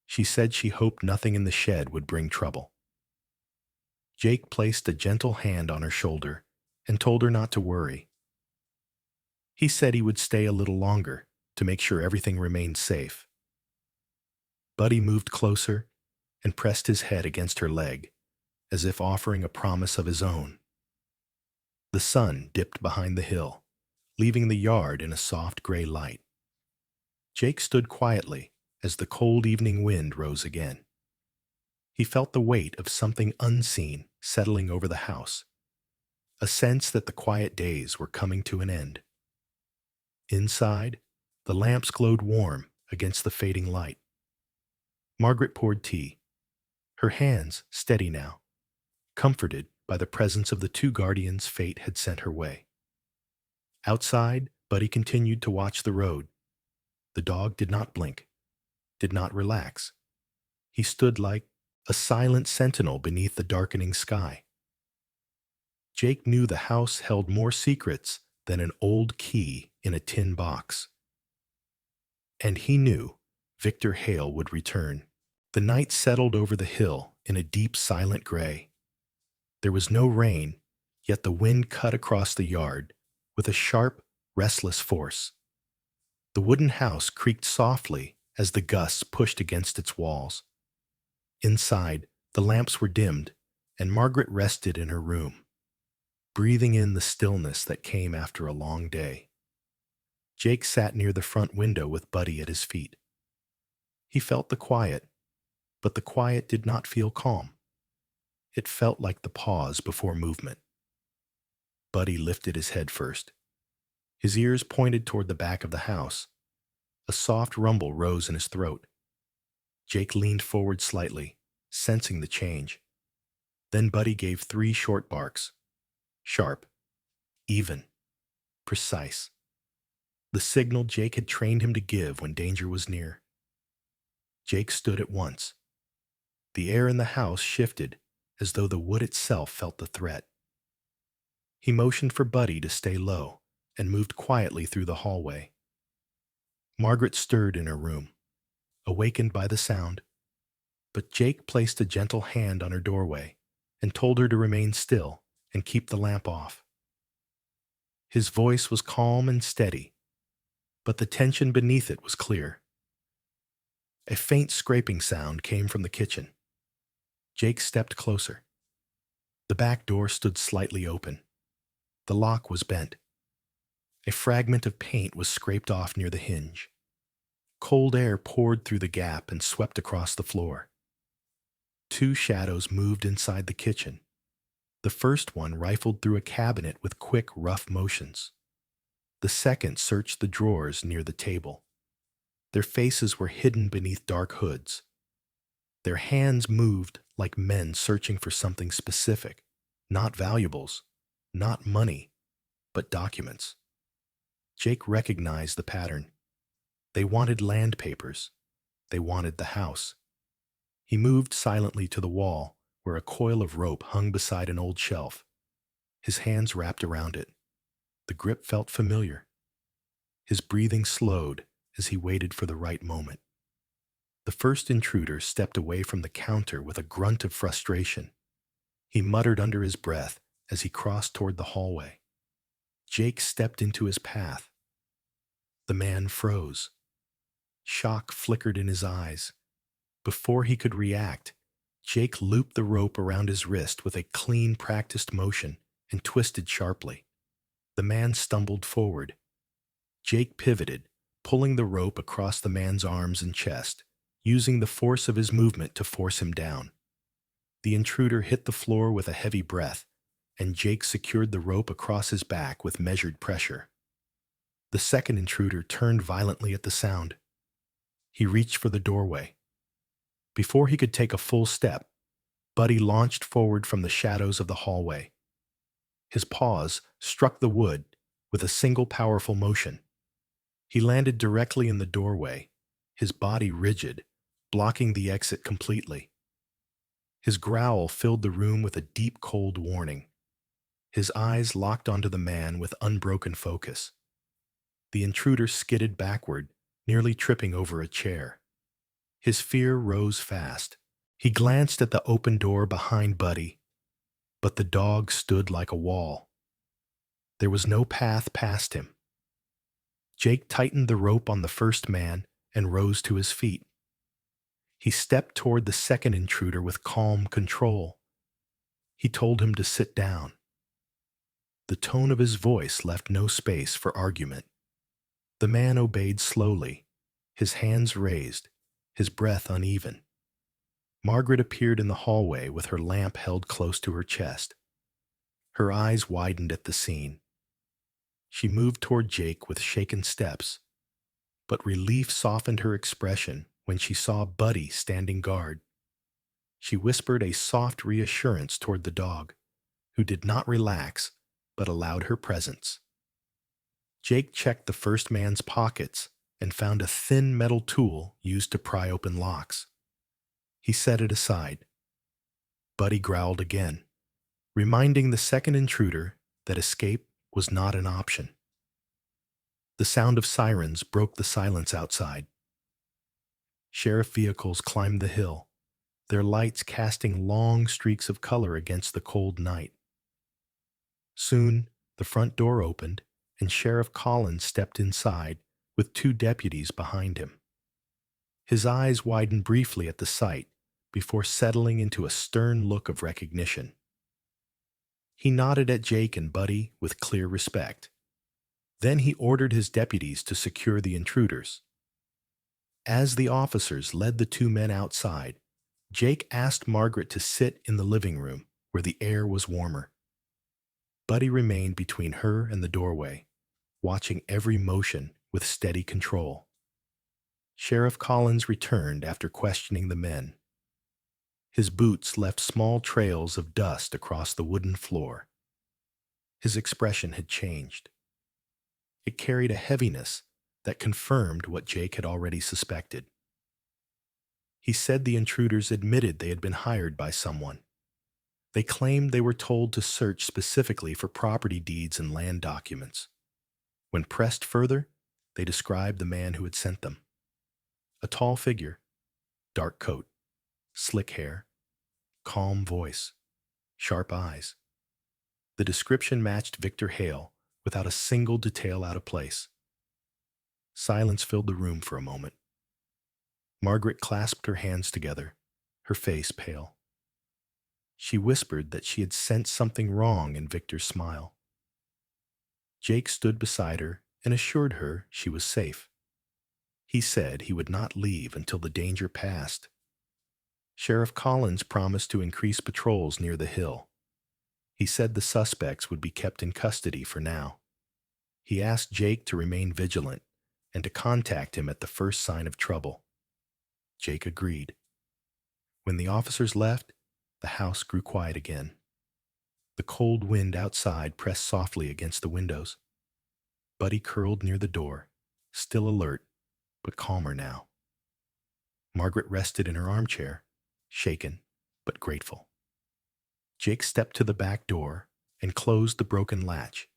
She said she hoped nothing in the shed would bring trouble. Jake placed a gentle hand on her shoulder and told her not to worry. He said he would stay a little longer to make sure everything remained safe. Buddy moved closer and pressed his head against her leg, as if offering a promise of his own. The sun dipped behind the hill, leaving the yard in a soft gray light. Jake stood quietly as the cold evening wind rose again. He felt the weight of something unseen settling over the house, a sense that the quiet days were coming to an end. Inside, the lamps glowed warm against the fading light. Margaret poured tea, her hands steady now, comforted by the presence of the two guardians fate had sent her way. Outside, Buddy continued to watch the road. The dog did not blink, did not relax. He stood like a silent sentinel beneath the darkening sky. Jake knew the house held more secrets than an old key in a tin box. And he knew Victor Hale would return. The night settled over the hill in a deep, silent gray. There was no rain, yet the wind cut across the yard with a sharp, restless force. The wooden house creaked softly as the gusts pushed against its walls. Inside, the lamps were dimmed, and Margaret rested in her room, breathing in the stillness that came after a long day. Jake sat near the front window with Buddy at his feet. He felt the quiet, but the quiet did not feel calm. It felt like the pause before movement. Buddy lifted his head first. His ears pointed toward the back of the house. A soft rumble rose in his throat. Jake leaned forward slightly, sensing the change. Then Buddy gave 3 short barks. Sharp, even, precise. The signal Jake had trained him to give when danger was near. Jake stood at once. The air in the house shifted as though the wood itself felt the threat. He motioned for Buddy to stay low and moved quietly through the hallway. Margaret stirred in her room, awakened by the sound, but Jake placed a gentle hand on her doorway and told her to remain still and keep the lamp off. His voice was calm and steady, but the tension beneath it was clear. A faint scraping sound came from the kitchen. Jake stepped closer. The back door stood slightly open. The lock was bent. A fragment of paint was scraped off near the hinge. Cold air poured through the gap and swept across the floor. 2 shadows moved inside the kitchen. The first one rifled through a cabinet with quick, rough motions. The second searched the drawers near the table. Their faces were hidden beneath dark hoods. Their hands moved like men searching for something specific, not valuables, not money, but documents. Jake recognized the pattern. They wanted land papers. They wanted the house. He moved silently to the wall, where a coil of rope hung beside an old shelf. His hands wrapped around it. The grip felt familiar. His breathing slowed as he waited for the right moment. The first intruder stepped away from the counter with a grunt of frustration. He muttered under his breath as he crossed toward the hallway. Jake stepped into his path. The man froze. Shock flickered in his eyes. Before he could react, Jake looped the rope around his wrist with a clean, practiced motion and twisted sharply. The man stumbled forward. Jake pivoted, pulling the rope across the man's arms and chest, using the force of his movement to force him down. The intruder hit the floor with a heavy breath, and Jake secured the rope across his back with measured pressure. The second intruder turned violently at the sound. He reached for the doorway. Before he could take a full step, Buddy launched forward from the shadows of the hallway. His paws struck the wood with a single powerful motion. He landed directly in the doorway, his body rigid, blocking the exit completely. His growl filled the room with a deep, cold warning. His eyes locked onto the man with unbroken focus. The intruder skidded backward, nearly tripping over a chair. His fear rose fast. He glanced at the open door behind Buddy, but the dog stood like a wall. There was no path past him. Jake tightened the rope on the first man and rose to his feet. He stepped toward the second intruder with calm control. He told him to sit down. The tone of his voice left no space for argument. The man obeyed slowly, his hands raised, his breath uneven. Margaret appeared in the hallway with her lamp held close to her chest. Her eyes widened at the scene. She moved toward Jake with shaken steps, but relief softened her expression when she saw Buddy standing guard. She whispered a soft reassurance toward the dog, who did not relax but allowed her presence. Jake checked the first man's pockets and found a thin metal tool used to pry open locks. He set it aside. Buddy growled again, reminding the second intruder that escape was not an option. The sound of sirens broke the silence outside. Sheriff vehicles climbed the hill, their lights casting long streaks of color against the cold night. Soon, the front door opened, and Sheriff Collins stepped inside with 2 deputies behind him. His eyes widened briefly at the sight before settling into a stern look of recognition. He nodded at Jake and Buddy with clear respect. Then he ordered his deputies to secure the intruders. As the officers led the 2 men outside, Jake asked Margaret to sit in the living room where the air was warmer. Buddy remained between her and the doorway, watching every motion with steady control. Sheriff Collins returned after questioning the men. His boots left small trails of dust across the wooden floor. His expression had changed. It carried a heaviness that confirmed what Jake had already suspected. He said the intruders admitted they had been hired by someone. They claimed they were told to search specifically for property deeds and land documents. When pressed further, they described the man who had sent them. A tall figure, dark coat, slick hair, calm voice, sharp eyes. The description matched Victor Hale without a single detail out of place. Silence filled the room for a moment. Margaret clasped her hands together, her face pale. She whispered that she had sensed something wrong in Victor's smile. Jake stood beside her and assured her she was safe. He said he would not leave until the danger passed. Sheriff Collins promised to increase patrols near the hill. He said the suspects would be kept in custody for now. He asked Jake to remain vigilant and to contact him at the first sign of trouble. Jake agreed. When the officers left, the house grew quiet again. The cold wind outside pressed softly against the windows. Buddy curled near the door, still alert, but calmer now. Margaret rested in her armchair, shaken but grateful. Jake stepped to the back door and closed the broken latch.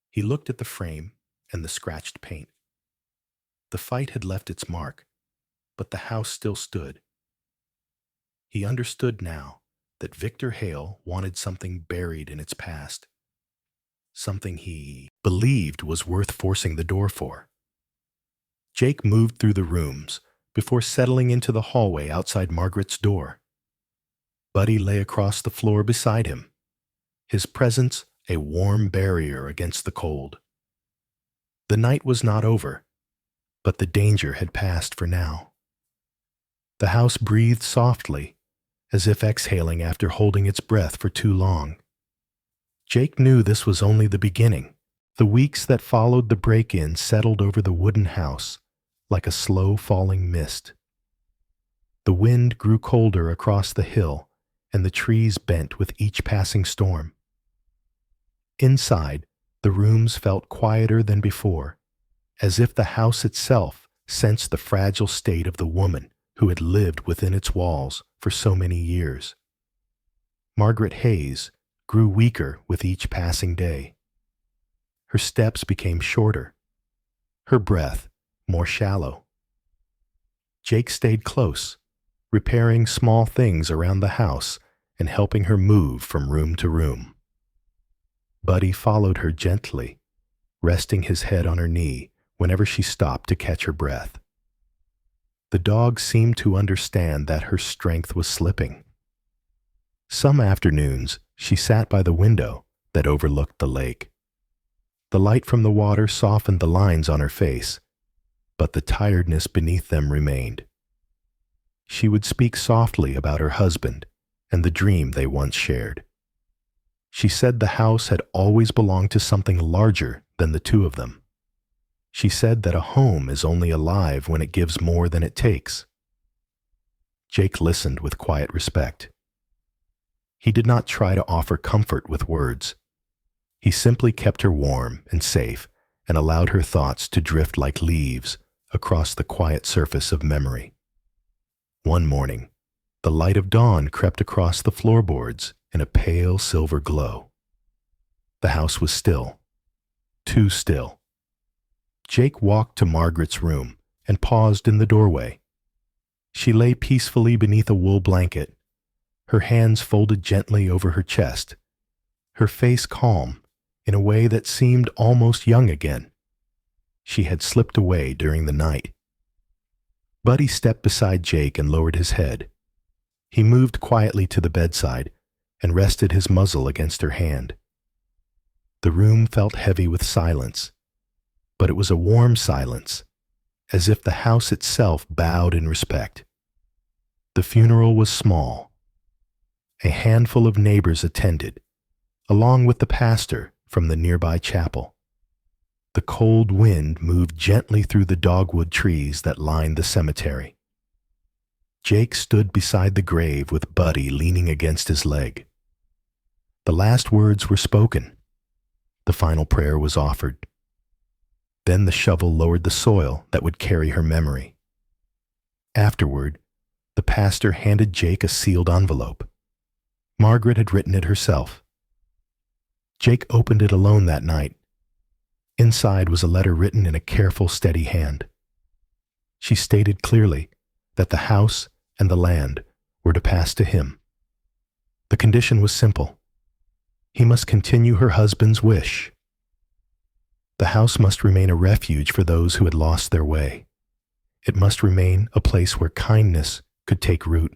He looked at the frame and the scratched paint. The fight had left its mark, but the house still stood. He understood now that Victor Hale wanted something buried in its past, something he believed was worth forcing the door for. Jake moved through the rooms before settling into the hallway outside Margaret's door. Buddy lay across the floor beside him, his presence a warm barrier against the cold. The night was not over, but the danger had passed for now. The house breathed softly, as if exhaling after holding its breath for too long. Jake knew this was only the beginning. The weeks that followed the break-in settled over the wooden house like a slow-falling mist. The wind grew colder across the hill, and the trees bent with each passing storm. Inside, the rooms felt quieter than before, as if the house itself sensed the fragile state of the woman who had lived within its walls for so many years. Margaret Hayes grew weaker with each passing day. Her steps became shorter, her breath more shallow. Jake stayed close, repairing small things around the house and helping her move from room to room. Buddy followed her gently, resting his head on her knee whenever she stopped to catch her breath. The dog seemed to understand that her strength was slipping. Some afternoons, she sat by the window that overlooked the lake. The light from the water softened the lines on her face, but the tiredness beneath them remained. She would speak softly about her husband and the dream they once shared. She said the house had always belonged to something larger than the two of them. She said that a home is only alive when it gives more than it takes. Jake listened with quiet respect. He did not try to offer comfort with words. He simply kept her warm and safe and allowed her thoughts to drift like leaves across the quiet surface of memory. One morning, the light of dawn crept across the floorboards in a pale silver glow. The house was still, too still. Jake walked to Margaret's room and paused in the doorway. She lay peacefully beneath a wool blanket, her hands folded gently over her chest, her face calm in a way that seemed almost young again. She had slipped away during the night. Buddy stepped beside Jake and lowered his head. He moved quietly to the bedside and rested his muzzle against her hand. The room felt heavy with silence, but it was a warm silence, as if the house itself bowed in respect. The funeral was small. A handful of neighbors attended, along with the pastor from the nearby chapel. The cold wind moved gently through the dogwood trees that lined the cemetery. Jake stood beside the grave with Buddy leaning against his leg. The last words were spoken. The final prayer was offered. Then the shovel lowered the soil that would carry her memory. Afterward, the pastor handed Jake a sealed envelope. Margaret had written it herself. Jake opened it alone that night. Inside was a letter written in a careful, steady hand. She stated clearly that the house and the land were to pass to him. The condition was simple. He must continue her husband's wish. The house must remain a refuge for those who had lost their way. It must remain a place where kindness could take root.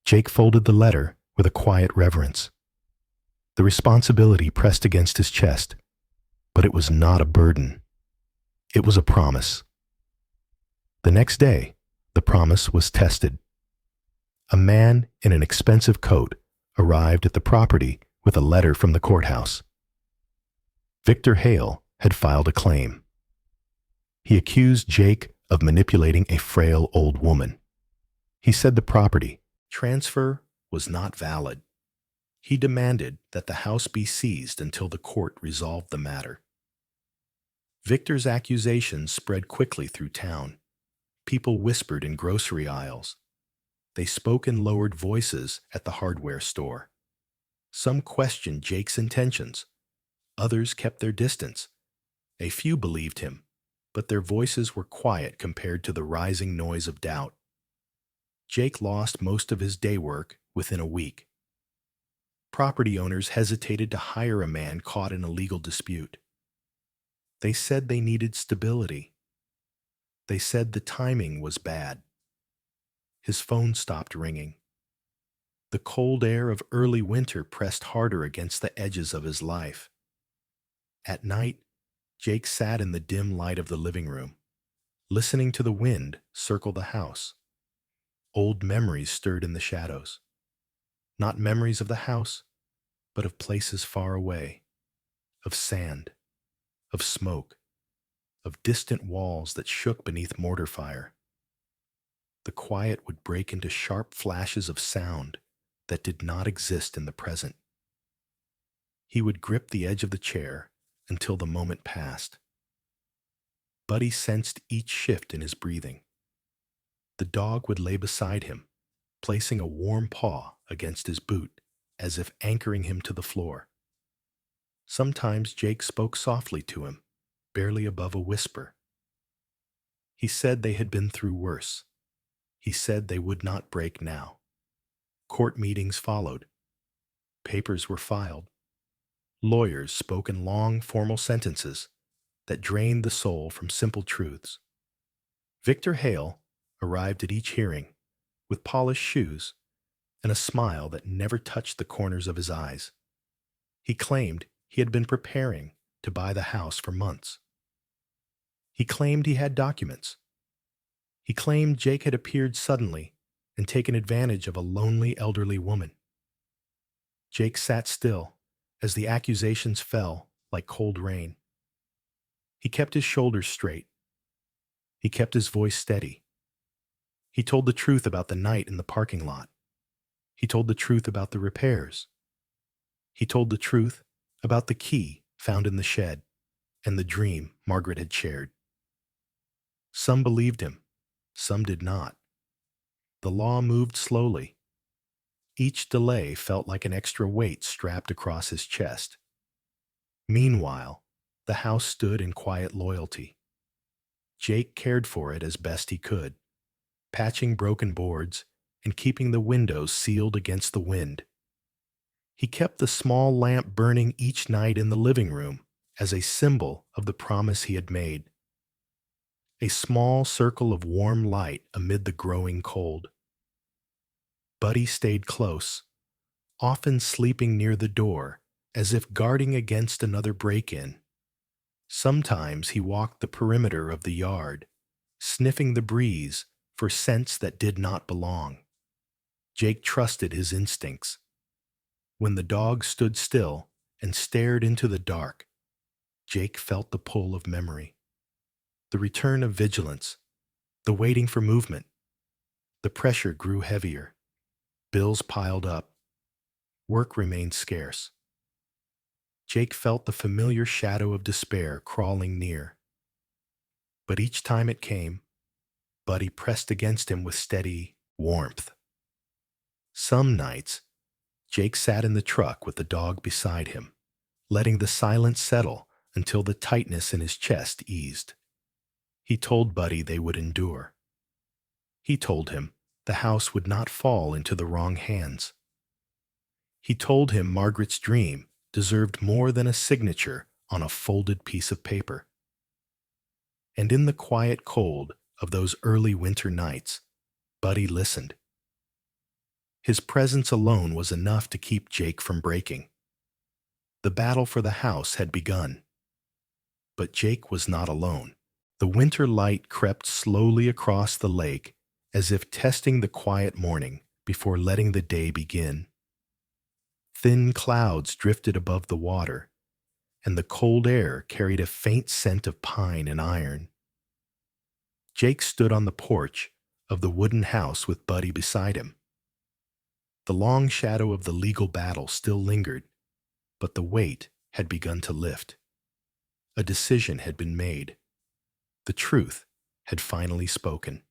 Jake folded the letter with a quiet reverence. The responsibility pressed against his chest, but it was not a burden. It was a promise. The next day, the promise was tested. A man in an expensive coat arrived at the property with a letter from the courthouse. Victor Hale had filed a claim. He accused Jake of manipulating a frail old woman. He said the property transfer was not valid. He demanded that the house be seized until the court resolved the matter. Victor's accusations spread quickly through town. People whispered in grocery aisles. They spoke in lowered voices at the hardware store. Some questioned Jake's intentions. Others kept their distance. A few believed him, but their voices were quiet compared to the rising noise of doubt. Jake lost most of his day work within a week. Property owners hesitated to hire a man caught in a legal dispute. They said they needed stability. They said the timing was bad. His phone stopped ringing. The cold air of early winter pressed harder against the edges of his life. At night, Jake sat in the dim light of the living room, listening to the wind circle the house. Old memories stirred in the shadows. Not memories of the house, but of places far away, of sand, of smoke, of distant walls that shook beneath mortar fire. The quiet would break into sharp flashes of sound that did not exist in the present. He would grip the edge of the chair until the moment passed. Buddy sensed each shift in his breathing. The dog would lay beside him, placing a warm paw against his boot, as if anchoring him to the floor. Sometimes Jake spoke softly to him, barely above a whisper. He said they had been through worse. He said they would not break now. Court meetings followed. Papers were filed. Lawyers spoke in long, formal sentences that drained the soul from simple truths. Victor Hale arrived at each hearing with polished shoes and a smile that never touched the corners of his eyes. He claimed he had been preparing to buy the house for months. He claimed he had documents. He claimed Jake had appeared suddenly and taken advantage of a lonely elderly woman. Jake sat still as the accusations fell like cold rain. He kept his shoulders straight. He kept his voice steady. He told the truth about the night in the parking lot. He told the truth about the repairs. He told the truth about the key found in the shed and the dream Margaret had shared. Some believed him, some did not. The law moved slowly. Each delay felt like an extra weight strapped across his chest. Meanwhile, the house stood in quiet loyalty. Jake cared for it as best he could, patching broken boards and keeping the windows sealed against the wind. He kept the small lamp burning each night in the living room as a symbol of the promise he had made, a small circle of warm light amid the growing cold. Buddy stayed close, often sleeping near the door as if guarding against another break-in. Sometimes he walked the perimeter of the yard, sniffing the breeze for scents that did not belong. Jake trusted his instincts. When the dog stood still and stared into the dark, Jake felt the pull of memory, the return of vigilance, the waiting for movement. The pressure grew heavier. Bills piled up. Work remained scarce. Jake felt the familiar shadow of despair crawling near. But each time it came, Buddy pressed against him with steady warmth. Some nights, Jake sat in the truck with the dog beside him, letting the silence settle until the tightness in his chest eased. He told Buddy they would endure. He told him the house would not fall into the wrong hands. He told him Margaret's dream deserved more than a signature on a folded piece of paper. And in the quiet cold of those early winter nights, Buddy listened. His presence alone was enough to keep Jake from breaking. The battle for the house had begun. But Jake was not alone. The winter light crept slowly across the lake as if testing the quiet morning before letting the day begin. Thin clouds drifted above the water, and the cold air carried a faint scent of pine and iron. Jake stood on the porch of the wooden house with Buddy beside him. The long shadow of the legal battle still lingered, but the weight had begun to lift. A decision had been made. The truth had finally spoken.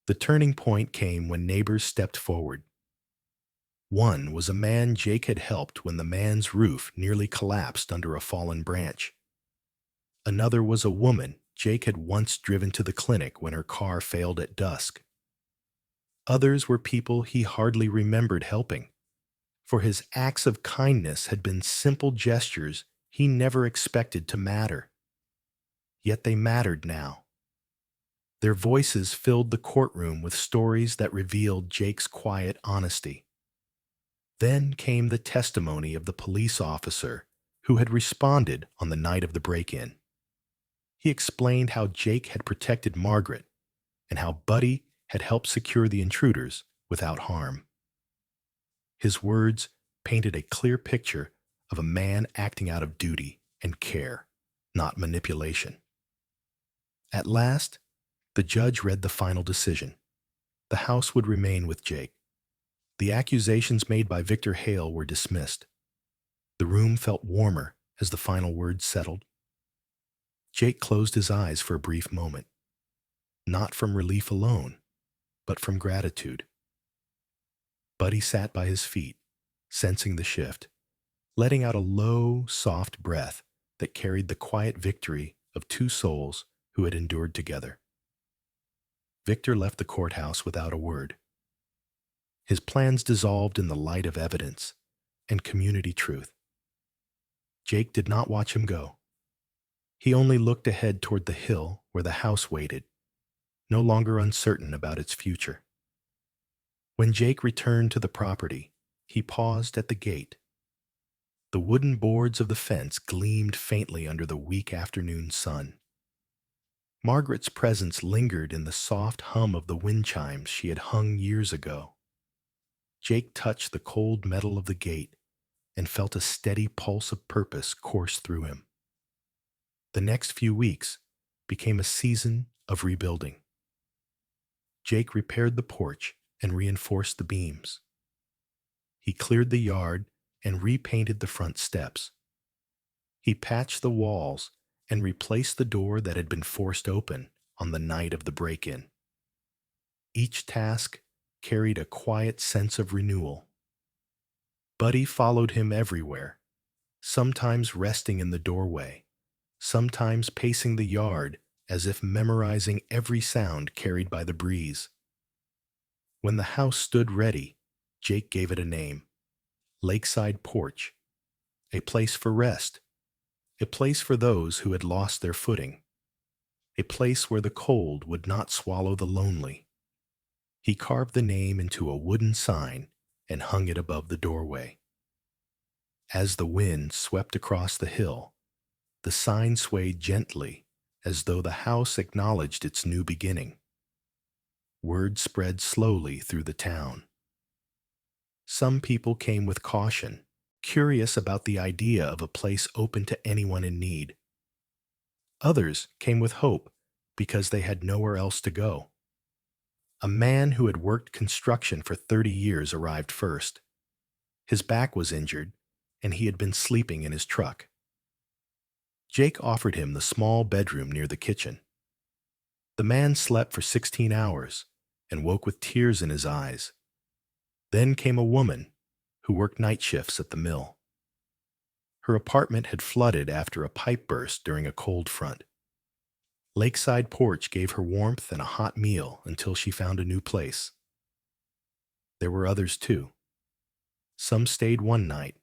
The turning point came when neighbors stepped forward. One was a man Jake had helped when the man's roof nearly collapsed under a fallen branch. Another was a woman Jake had once driven to the clinic when her car failed at dusk. Others were people he hardly remembered helping, for his acts of kindness had been simple gestures he never expected to matter. Yet they mattered now. Their voices filled the courtroom with stories that revealed Jake's quiet honesty. Then came the testimony of the police officer who had responded on the night of the break-in. He explained how Jake had protected Margaret and how Buddy had helped secure the intruders without harm. His words painted a clear picture of a man acting out of duty and care, not manipulation. At last, the judge read the final decision. The house would remain with Jake. The accusations made by Victor Hale were dismissed. The room felt warmer as the final words settled. Jake closed his eyes for a brief moment, not from relief alone, but from gratitude. Buddy sat by his feet, sensing the shift, letting out a low, soft breath that carried the quiet victory of two souls who had endured together. Victor left the courthouse without a word. His plans dissolved in the light of evidence and community truth. Jake did not watch him go. He only looked ahead toward the hill where the house waited, no longer uncertain about its future. When Jake returned to the property, he paused at the gate. The wooden boards of the fence gleamed faintly under the weak afternoon sun. Margaret's presence lingered in the soft hum of the wind chimes she had hung years ago. Jake touched the cold metal of the gate and felt a steady pulse of purpose course through him. The next few weeks became a season of rebuilding. Jake repaired the porch and reinforced the beams. He cleared the yard and repainted the front steps. He patched the walls and replaced the door that had been forced open on the night of the break-in. Each task carried a quiet sense of renewal. Buddy followed him everywhere, sometimes resting in the doorway, sometimes pacing the yard as if memorizing every sound carried by the breeze. When the house stood ready, Jake gave it a name, Lakeside porch, a place for rest, a place for those who had lost their footing, a place where the cold would not swallow the lonely. He carved the name into a wooden sign and hung it above the doorway. As the wind swept across the hill, the sign swayed gently as though the house acknowledged its new beginning. Word spread slowly through the town. Some people came with caution, curious about the idea of a place open to anyone in need. Others came with hope because they had nowhere else to go. A man who had worked construction for 30 years arrived first. His back was injured, and he had been sleeping in his truck. Jake offered him the small bedroom near the kitchen. The man slept for 16 hours and woke with tears in his eyes. Then came a woman who worked night shifts at the mill. Her apartment had flooded after a pipe burst during a cold front. Lakeside porch gave her warmth and a hot meal until she found a new place. There were others too. Some stayed one night.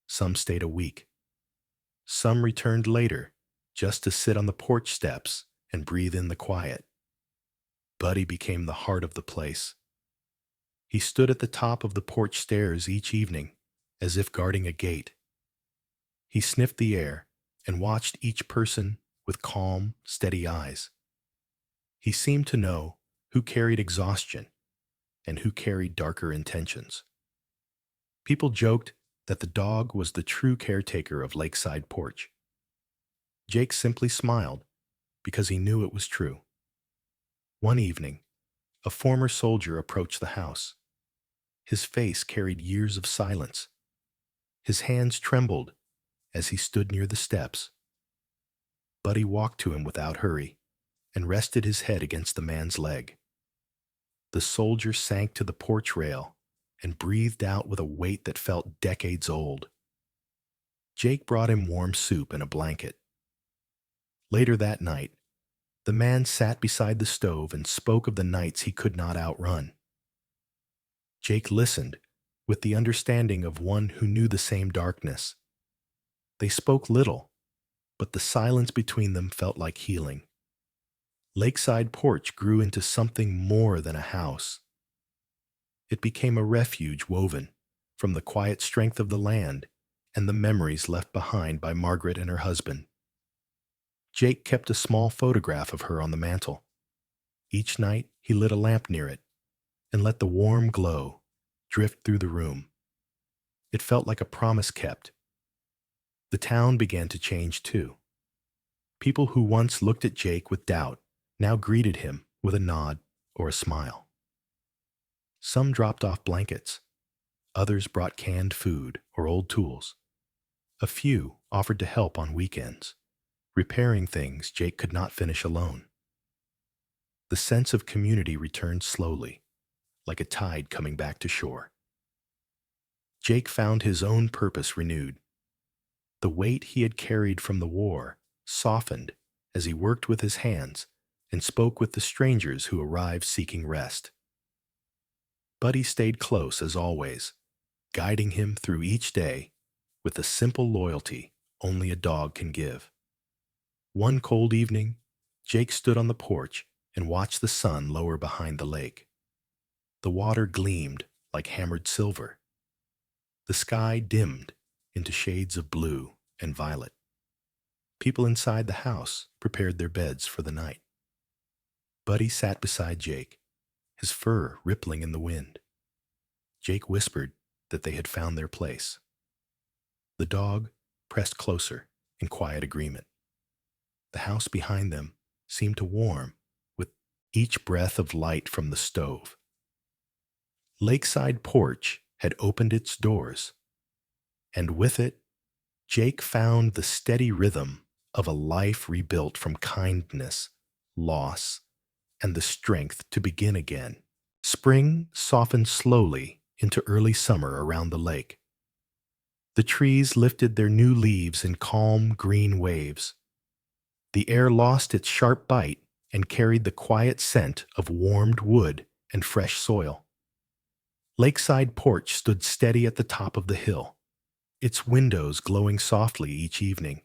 Some stayed a week. Some returned later just to sit on the porch steps and breathe in the quiet. Buddy became the heart of the place. He stood at the top of the porch stairs each evening, as if guarding a gate. He sniffed the air and watched each person with calm, steady eyes. He seemed to know who carried exhaustion and who carried darker intentions. People joked that the dog was the true caretaker of Lakeside Porch. Jake simply smiled because he knew it was true. One evening, a former soldier approached the house. His face carried years of silence. His hands trembled as he stood near the steps. Buddy walked to him without hurry and rested his head against the man's leg. The soldier sank to the porch rail and breathed out with a weight that felt decades old. Jake brought him warm soup and a blanket. Later that night, the man sat beside the stove and spoke of the nights he could not outrun. Jake listened with the understanding of one who knew the same darkness. They spoke little, but the silence between them felt like healing. Lakeside Porch grew into something more than a house. It became a refuge woven from the quiet strength of the land and the memories left behind by Margaret and her husband. Jake kept a small photograph of her on the mantel. Each night he lit a lamp near it and let the warm glow drift through the room. It felt like a promise kept. The town began to change too. People who once looked at Jake with doubt now greeted him with a nod or a smile. Some dropped off blankets. Others brought canned food or old tools. A few offered to help on weekends, repairing things Jake could not finish alone. The sense of community returned slowly, like a tide coming back to shore. Jake found his own purpose renewed. The weight he had carried from the war softened as he worked with his hands and spoke with the strangers who arrived seeking rest. Buddy stayed close as always, guiding him through each day with the simple loyalty only a dog can give. One cold evening, Jake stood on the porch and watched the sun lower behind the lake. The water gleamed like hammered silver. The sky dimmed into shades of blue and violet. People inside the house prepared their beds for the night. Buddy sat beside Jake, his fur rippling in the wind. Jake whispered that they had found their place. The dog pressed closer in quiet agreement. The house behind them seemed to warm with each breath of light from the stove. Lakeside Porch had opened its doors, and with it, Jake found the steady rhythm of a life rebuilt from kindness, loss, and the strength to begin again. Spring softened slowly into early summer around the lake. The trees lifted their new leaves in calm green waves. The air lost its sharp bite and carried the quiet scent of warmed wood and fresh soil. Lakeside Porch stood steady at the top of the hill, its windows glowing softly each evening,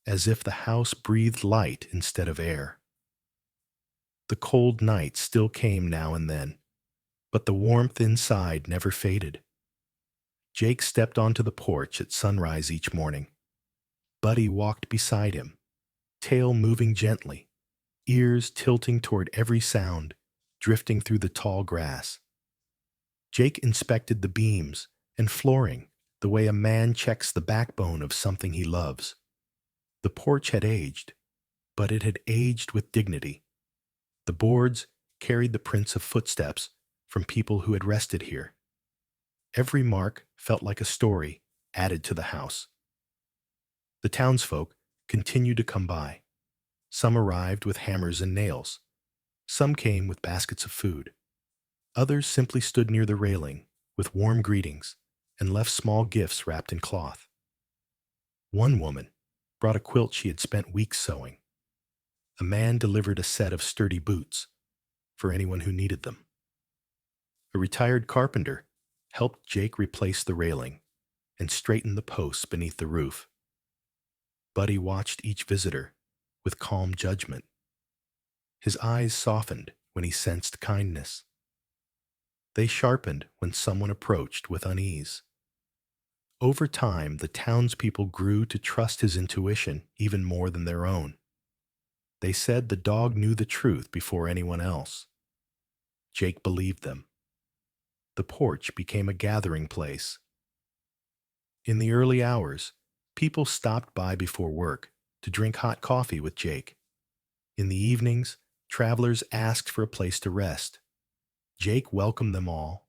as if the house breathed light instead of air. The cold night still came now and then, but the warmth inside never faded. Jake stepped onto the porch at sunrise each morning. Buddy walked beside him, tail moving gently, ears tilting toward every sound, drifting through the tall grass. Jake inspected the beams and flooring the way a man checks the backbone of something he loves. The porch had aged, but it had aged with dignity. The boards carried the prints of footsteps from people who had rested here. Every mark felt like a story added to the house. The townsfolk continued to come by. Some arrived with hammers and nails. Some came with baskets of food. Others simply stood near the railing with warm greetings and left small gifts wrapped in cloth. One woman brought a quilt she had spent weeks sewing. A man delivered a set of sturdy boots for anyone who needed them. A retired carpenter helped Jake replace the railing and straighten the posts beneath the roof. Buddy watched each visitor with calm judgment. His eyes softened when he sensed kindness. They sharpened when someone approached with unease. Over time, the townspeople grew to trust his intuition even more than their own. They said the dog knew the truth before anyone else. Jake believed them. The porch became a gathering place. In the early hours, people stopped by before work to drink hot coffee with Jake. In the evenings, travelers asked for a place to rest. Jake welcomed them all.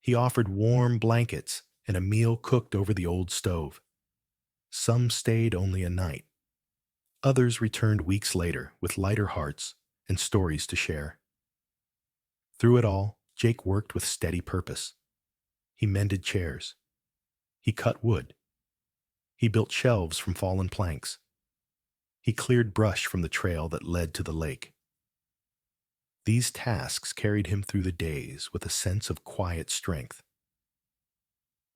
He offered warm blankets and a meal cooked over the old stove. Some stayed only a night. Others returned weeks later with lighter hearts and stories to share. Through it all, Jake worked with steady purpose. He mended chairs. He cut wood. He built shelves from fallen planks. He cleared brush from the trail that led to the lake. These tasks carried him through the days with a sense of quiet strength.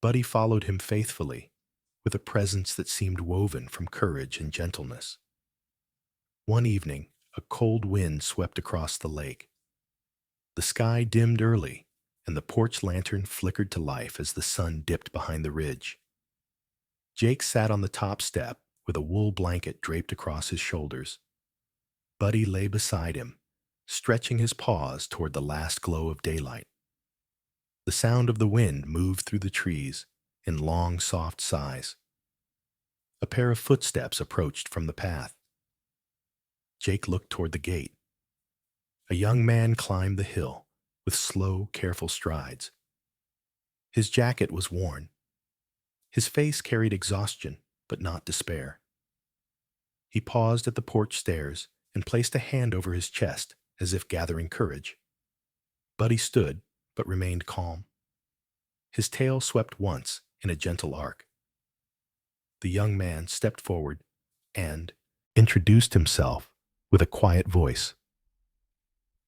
Buddy followed him faithfully, with a presence that seemed woven from courage and gentleness. One evening, a cold wind swept across the lake. The sky dimmed early, and the porch lantern flickered to life as the sun dipped behind the ridge. Jake sat on the top step with a wool blanket draped across his shoulders. Buddy lay beside him, stretching his paws toward the last glow of daylight. The sound of the wind moved through the trees in long, soft sighs. A pair of footsteps approached from the path. Jake looked toward the gate. A young man climbed the hill with slow, careful strides. His jacket was worn. His face carried exhaustion, but not despair. He paused at the porch stairs and placed a hand over his chest as if gathering courage. Buddy stood, but remained calm. His tail swept once in a gentle arc. The young man stepped forward and introduced himself with a quiet voice.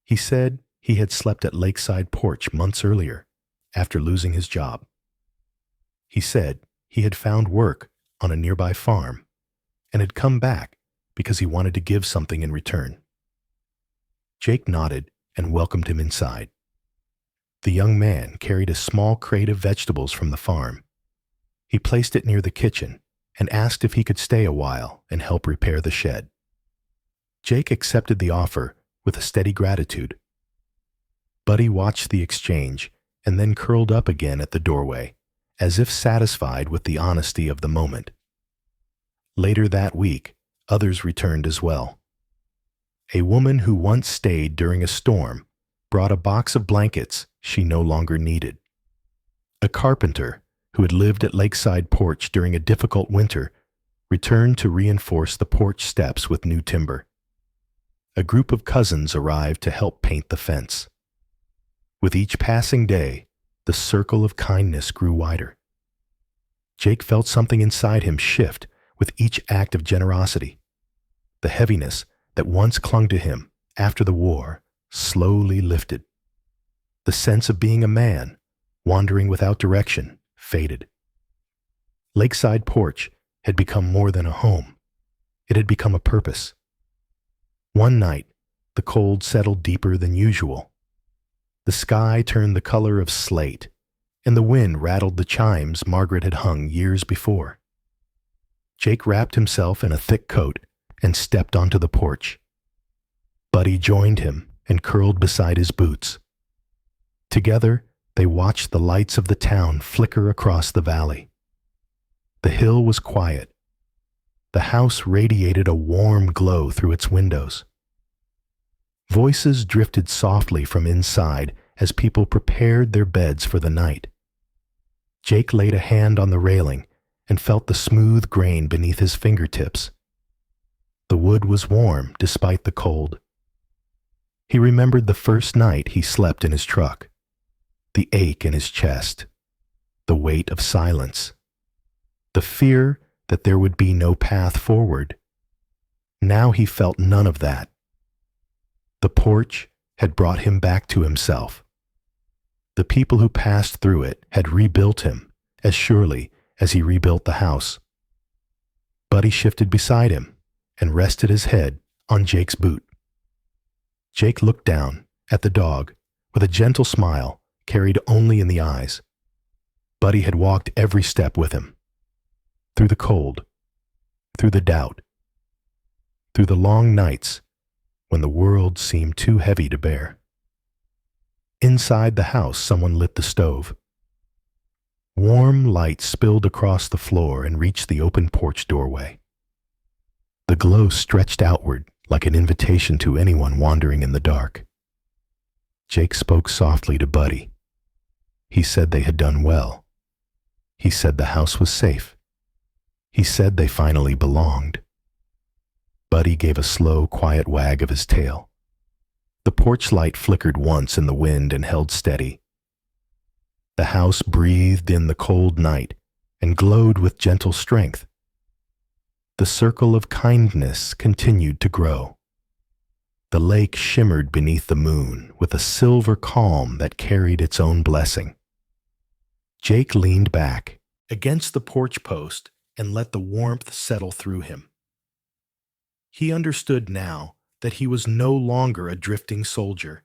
He said he had slept at Lakeside Porch months earlier, after losing his job. He said he had found work on a nearby farm and had come back because he wanted to give something in return. Jake nodded and welcomed him inside. The young man carried a small crate of vegetables from the farm. He placed it near the kitchen and asked if he could stay a while and help repair the shed. Jake accepted the offer with a steady gratitude. Buddy watched the exchange and then curled up again at the doorway, as if satisfied with the honesty of the moment. Later that week, others returned as well. A woman who once stayed during a storm brought a box of blankets she no longer needed. A carpenter who had lived at Lakeside Porch during a difficult winter returned to reinforce the porch steps with new timber. A group of cousins arrived to help paint the fence. With each passing day, the circle of kindness grew wider. Jake felt something inside him shift with each act of generosity. The heaviness that once clung to him after the war slowly lifted. The sense of being a man wandering without direction, faded. Lakeside Porch had become more than a home. It had become a purpose. One night, the cold settled deeper than usual. The sky turned the color of slate, and the wind rattled the chimes Margaret had hung years before. Jake wrapped himself in a thick coat and stepped onto the porch. Buddy joined him and curled beside his boots. Together, they watched the lights of the town flicker across the valley. The hill was quiet. The house radiated a warm glow through its windows. Voices drifted softly from inside as people prepared their beds for the night. Jake laid a hand on the railing and felt the smooth grain beneath his fingertips. The wood was warm despite the cold. He remembered the first night he slept in his truck, the ache in his chest, the weight of silence, the fear that there would be no path forward. Now he felt none of that. The porch had brought him back to himself. The people who passed through it had rebuilt him as surely as he rebuilt the house. Buddy shifted beside him and rested his head on Jake's boot. Jake looked down at the dog with a gentle smile carried only in the eyes. Buddy had walked every step with him. Through the cold, through the doubt, through the long nights when the world seemed too heavy to bear. Inside the house, someone lit the stove. Warm light spilled across the floor and reached the open porch doorway. The glow stretched outward like an invitation to anyone wandering in the dark. Jake spoke softly to Buddy. He said they had done well. He said the house was safe. He said they finally belonged. Buddy gave a slow, quiet wag of his tail. The porch light flickered once in the wind and held steady. The house breathed in the cold night and glowed with gentle strength. The circle of kindness continued to grow. The lake shimmered beneath the moon with a silver calm that carried its own blessing. Jake leaned back against the porch post and let the warmth settle through him. He understood now that he was no longer a drifting soldier.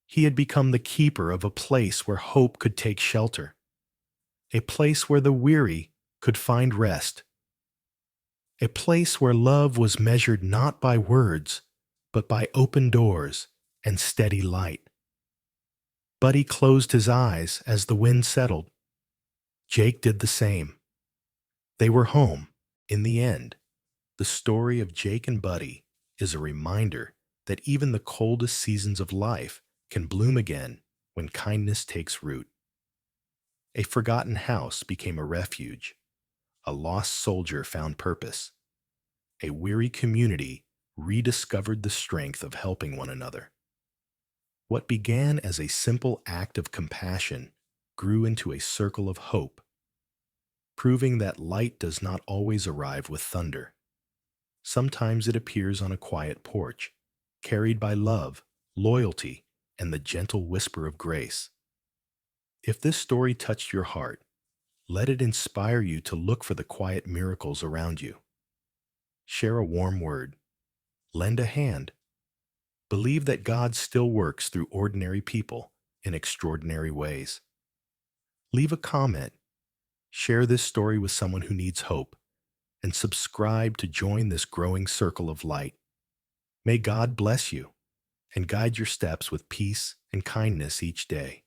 He had become the keeper of a place where hope could take shelter, a place where the weary could find rest, a place where love was measured not by words, but by open doors and steady light. Buddy closed his eyes as the wind settled. Jake did the same. They were home, in the end. The story of Jake and Buddy is a reminder that even the coldest seasons of life can bloom again when kindness takes root. A forgotten house became a refuge. A lost soldier found purpose. A weary community rediscovered the strength of helping one another. What began as a simple act of compassion grew into a circle of hope, proving that light does not always arrive with thunder. Sometimes it appears on a quiet porch, carried by love, loyalty, and the gentle whisper of grace. If this story touched your heart, let it inspire you to look for the quiet miracles around you. Share a warm word. Lend a hand. Believe that God still works through ordinary people in extraordinary ways. Leave a comment. Share this story with someone who needs hope, and subscribe to join this growing circle of light. May God bless you and guide your steps with peace and kindness each day.